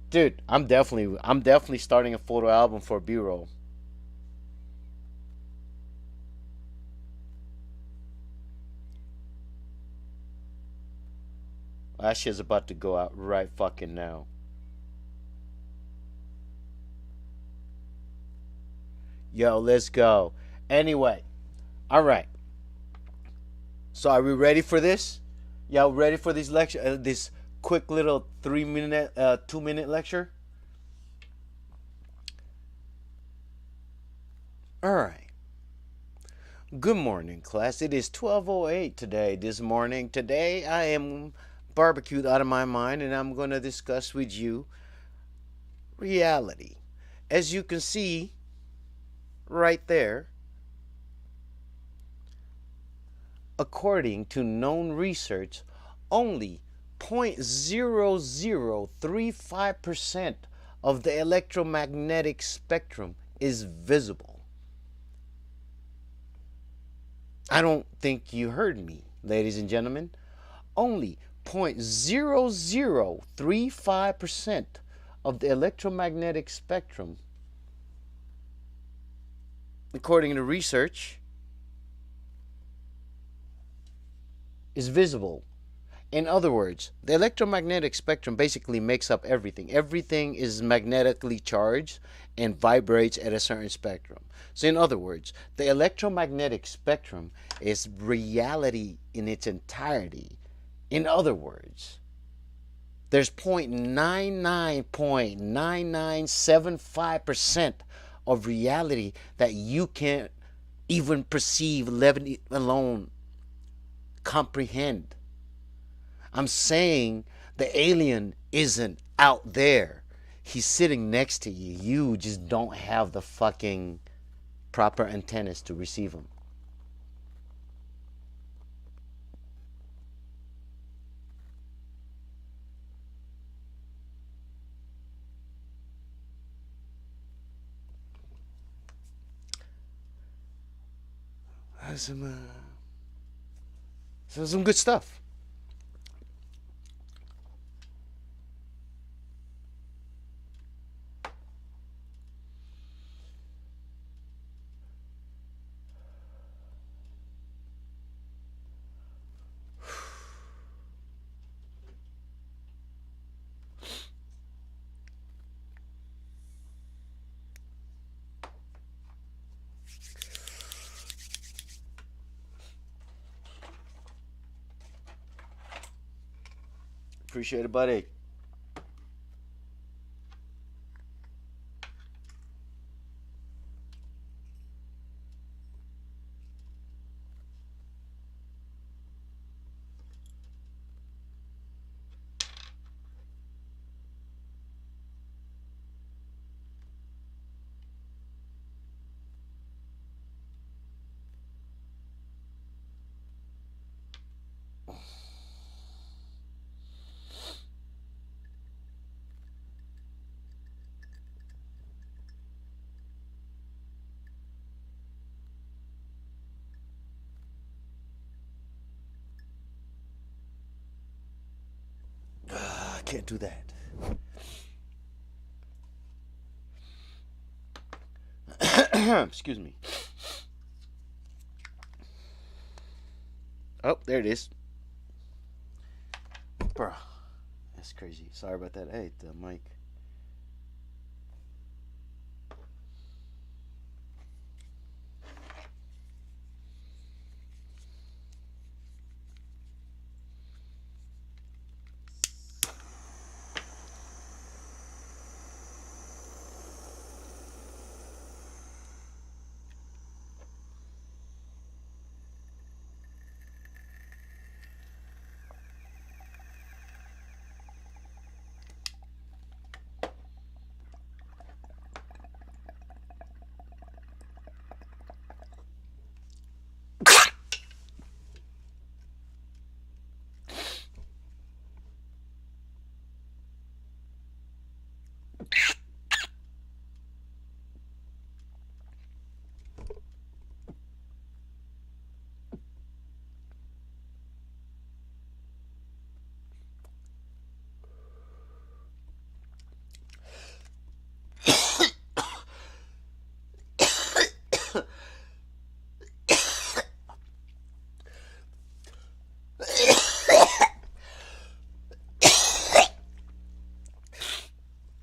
Dude, I'm definitely starting a photo album for B-roll. That shit's about to go out right fucking now. Yo, let's go. Anyway, all right. So are we ready for this? Y'all ready for this lecture? This quick little 3-minute, 2-minute lecture? All right. Good morning, class. It is 12:08 today. Today, I am barbecued out of my mind, and I'm going to discuss with you reality. As you can see right there, according to known research, only 0.0035% of the electromagnetic spectrum is visible. I don't think you heard me, ladies and gentlemen. Only 0.0035% of the electromagnetic spectrum, according to research, is visible. In other words, the electromagnetic spectrum basically makes up everything. Everything is magnetically charged and vibrates at a certain spectrum. So in other words, the electromagnetic spectrum is reality in its entirety. In other words, there's 0.99.9975% of reality that you can't even perceive, let alone comprehend. I'm saying the alien isn't out there. He's sitting next to you. You just don't have the fucking proper antennas to receive him. Some good stuff. Appreciate it, buddy. I can't do that. Excuse me. Oh, there it is. Bro, that's crazy. Sorry about that. Hey, the mic.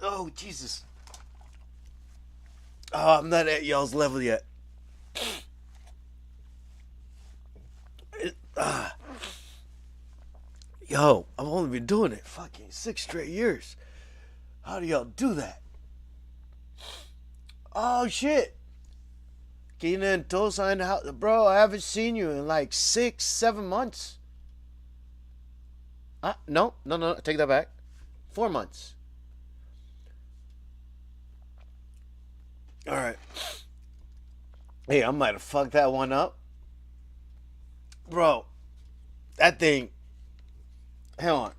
Oh, Jesus. Oh, I'm not at y'all's level yet. Yo, I've only been doing it fucking 6 straight years. How do y'all do that? Oh shit. Keenan and Tosa in the house. Bro, I haven't seen you in like 6, 7 months. No, take that back. 4 months. Alright. Hey, I might have fucked that one up. Bro, that thing. Hang on.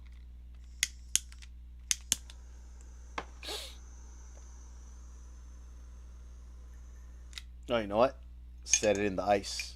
Oh, you know what? Set it in the ice.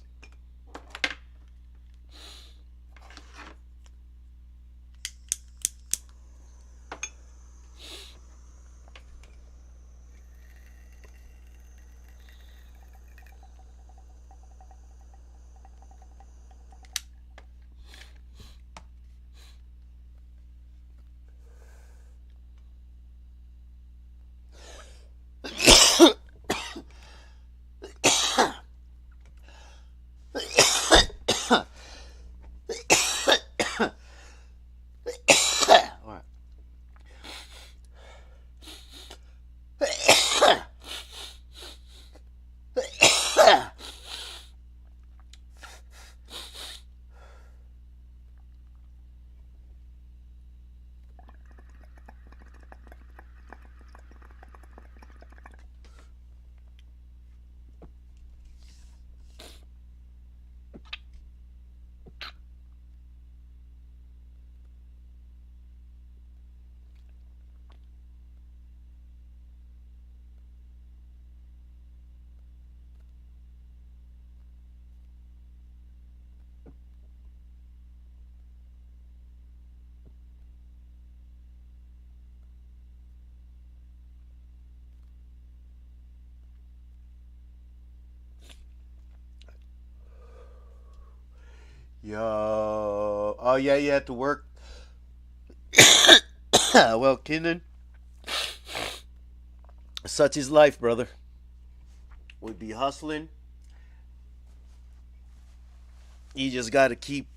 Yo. Oh, yeah, you had to work. Well, Kenan, such is life, brother. We be hustling. You just got to keep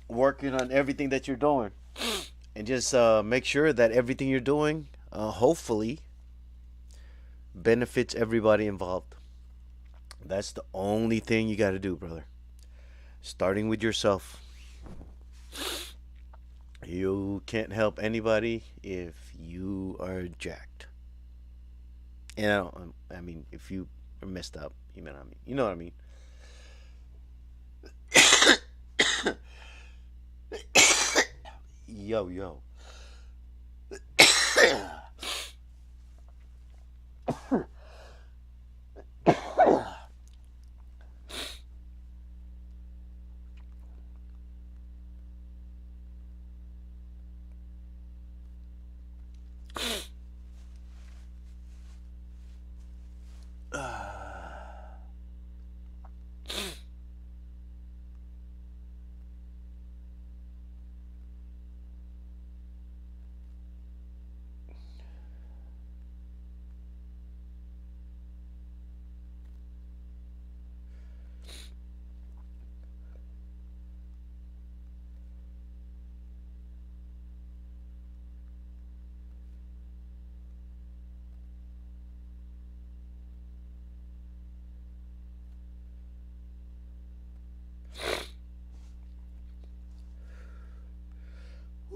working on everything that you're doing. And just make sure that everything you're doing, hopefully, benefits everybody involved. That's the only thing you got to do, brother. Starting with yourself. You can't help anybody if you are jacked. And I mean, if you are messed up, you know what I mean. You know what I mean. Yo.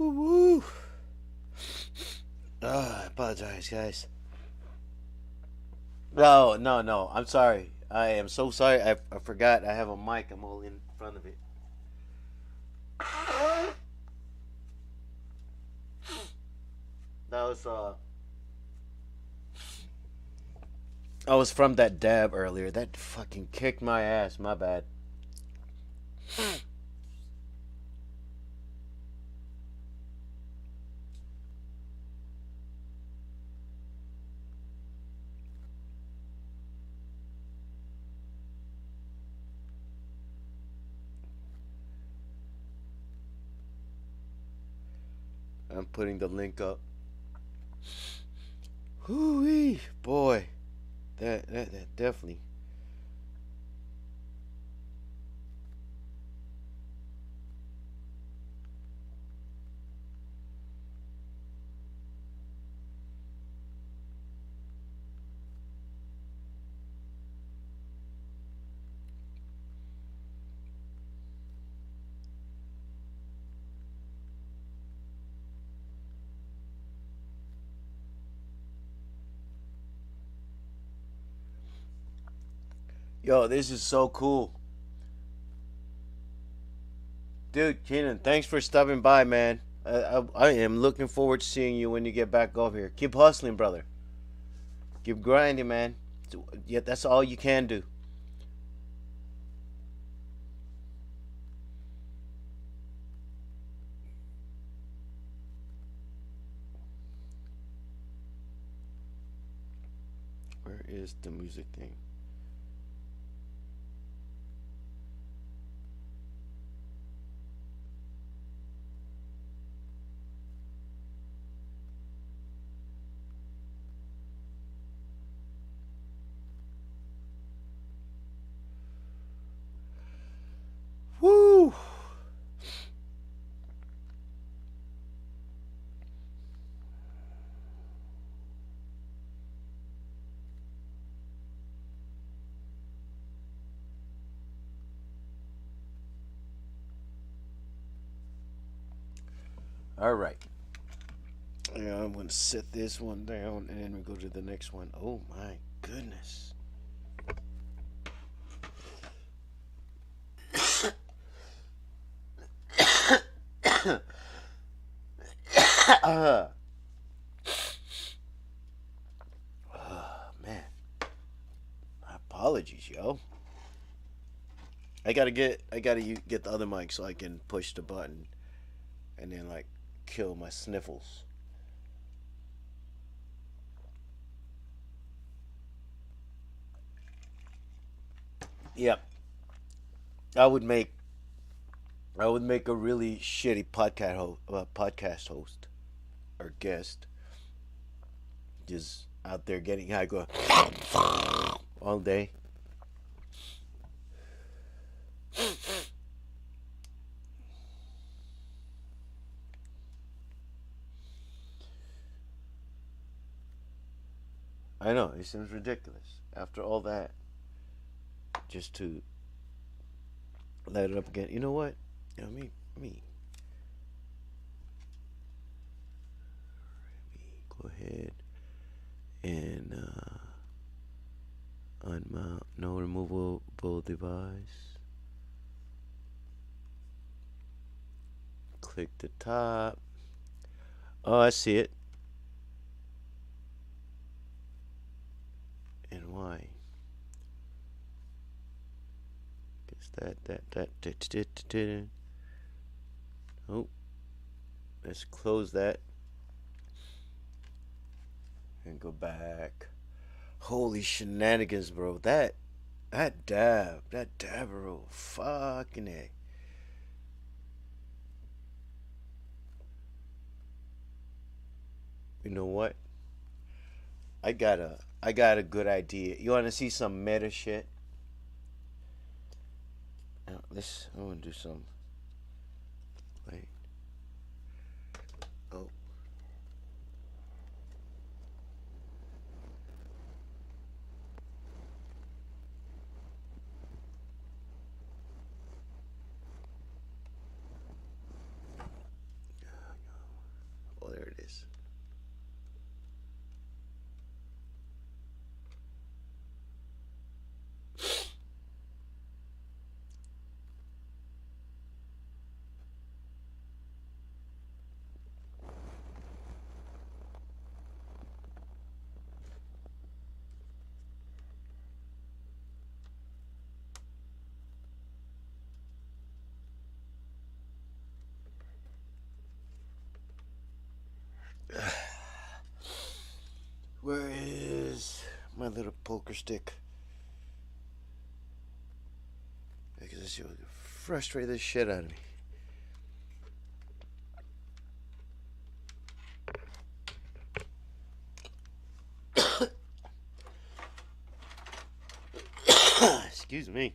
Woo. I apologize, guys. No. I'm sorry. I am so sorry. I forgot I have a mic. I'm all in front of it. That was I was from that dab earlier. That fucking kicked my ass. My bad. I'm putting the link up. Hoo-wee, boy. That definitely. Yo, this is so cool. Dude, Keenan, thanks for stopping by, man. I am looking forward to seeing you when you get back over here. Keep hustling, brother. Keep grinding, man. Yeah, that's all you can do. Where is the music thing? Woo! All right. Yeah, I'm going to set this one down and then we go to the next one. Oh my goodness. Man. My apologies, yo. I gotta get the other mic so I can push the button and then like kill my sniffles. Yep. I would make a really shitty podcast host or guest. Just out there getting high, go all day. I know, it seems ridiculous. After all that, just to light it up again. You know what? Let me go ahead and unmount. No removable device. Click the top. Oh, I see it. And why? Guess that. Oh, let's close that and go back. Holy shenanigans, bro! That dab, bro. Fucking A. You know what? I got a good idea. You want to see some meta shit? Now, I want to do some. Wait. Oh. Oh, there it is. Where is my little poker stick? Because this will frustrate the shit out of me. Excuse me.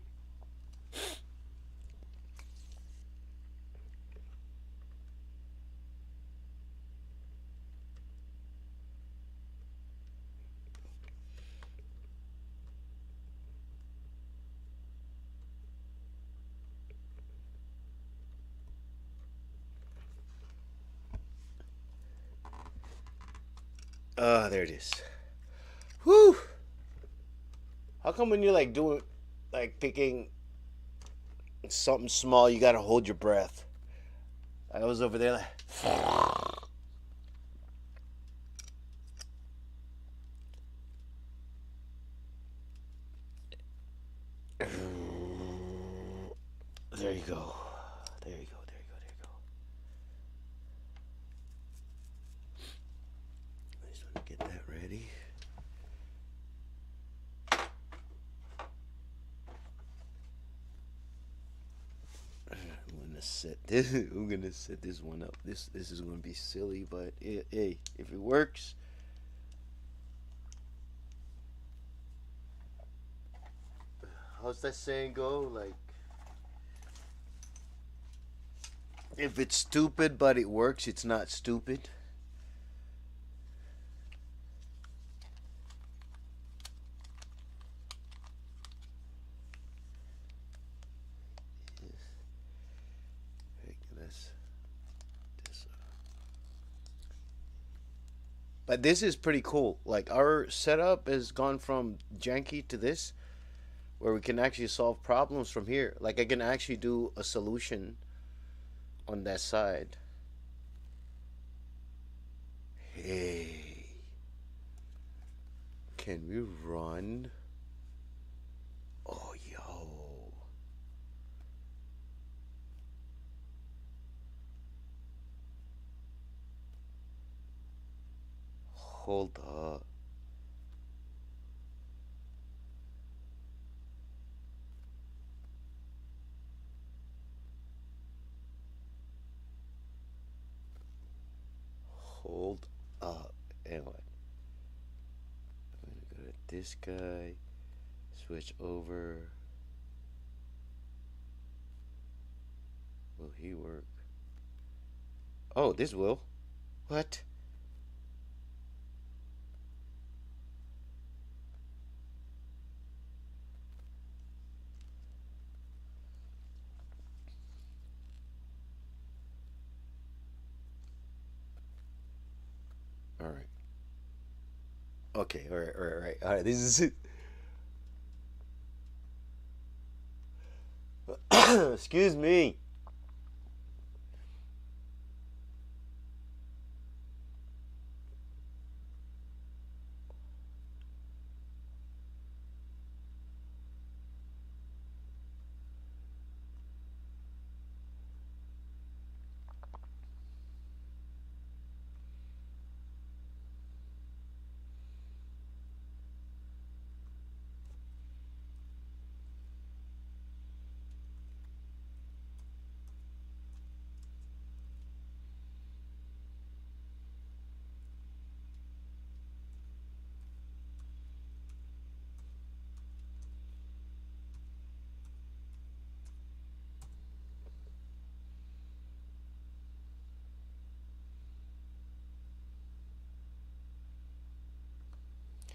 There it is. Whew. How come when you're like doing, like picking something small, you gotta hold your breath. I was over there like, there you go. There you go. There you go. There you go. I just want to get that ready. I'm gonna set this. I'm gonna set this one up. This is gonna be silly, but hey, if it works. How's that saying go? Like, if it's stupid but it works, it's not stupid. But this is pretty cool. Like, our setup has gone from janky to this, where we can actually solve problems from here. Like, I can actually do a solution on that side. Hey, can we run? Oh, yo. Hold up. Hold up. Anyway, I'm gonna go to this guy, switch over. Will he work? Oh, this will. What? All right. Okay. All right. All right. All right. All right. This is it. Excuse me.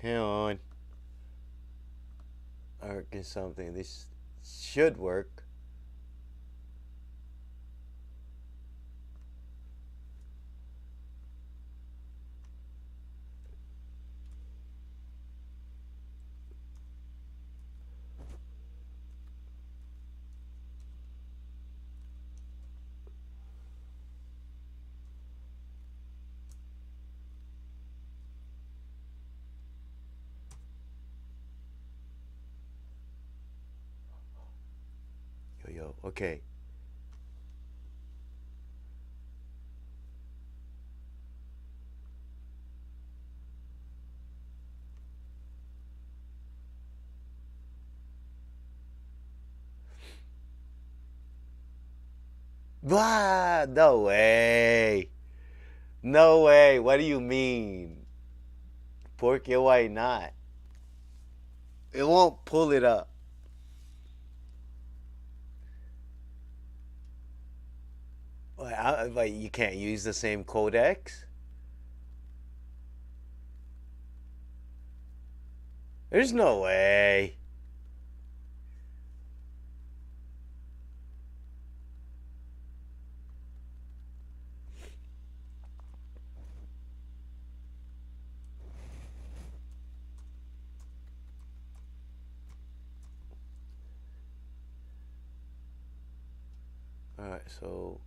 Hang on. Working something. This should work. Yo, okay. Bah, no way. No way. What do you mean? Porque why not? It won't pull it up. Like, you can't use the same codecs? There's no way. Alright, so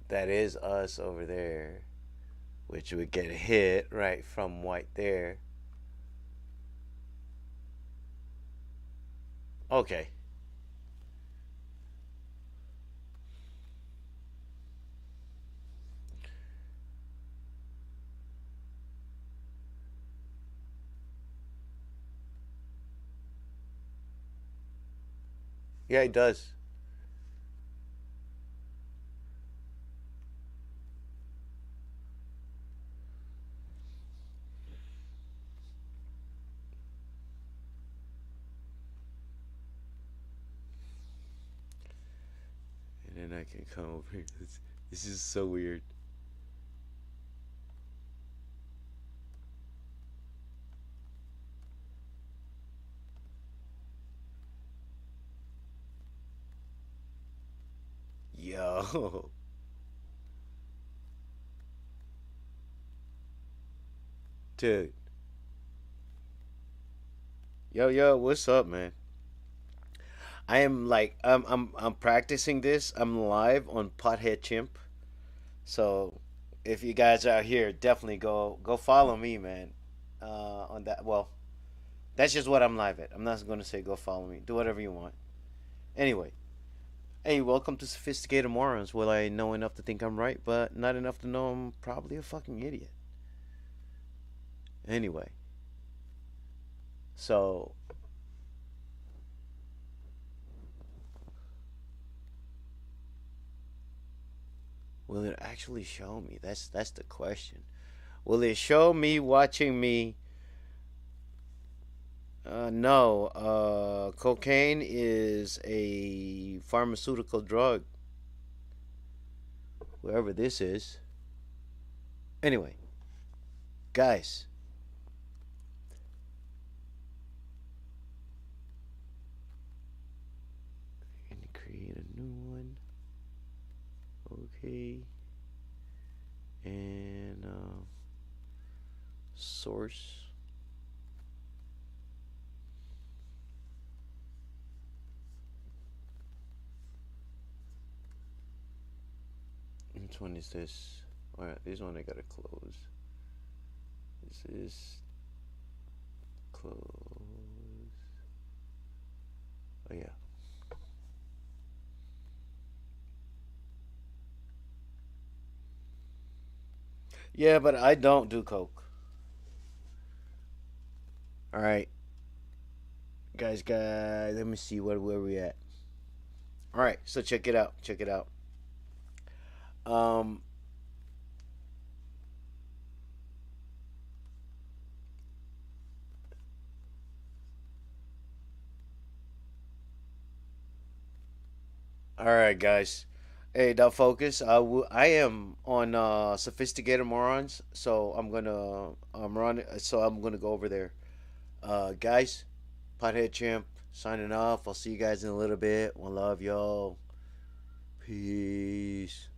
that is us over there, which would get hit right from white there. Okay. Yeah, it does. And then I can come over here. This is so weird. Yo. Dude. Yo, what's up, man? I am like I'm practicing this. I'm live on Potheadchimp. So if you guys are out here, definitely go follow me, man. On that. Well, that's just what I'm live at. I'm not gonna say go follow me. Do whatever you want. Anyway, hey, welcome to Sophisticated Morons. Well, I know enough to think I'm right, but not enough to know I'm probably a fucking idiot. Anyway, so will it actually show me? That's the question. Will it show me watching me? No. Cocaine is a pharmaceutical drug. Whoever this is. Anyway, guys. And create a new one. Okay. And source. Which one is this? Alright, this one I gotta close. This is close. Oh yeah. Yeah, but I don't do coke. Alright. Guys, let me see where we at. Alright, so check it out. Check it out. Um Alright, guys. Hey, now focus. I am on Sophisticated Morons, so I'm gonna go over there. Guys, Pothead Chimp signing off. I'll see you guys in a little bit. One love, y'all. Peace.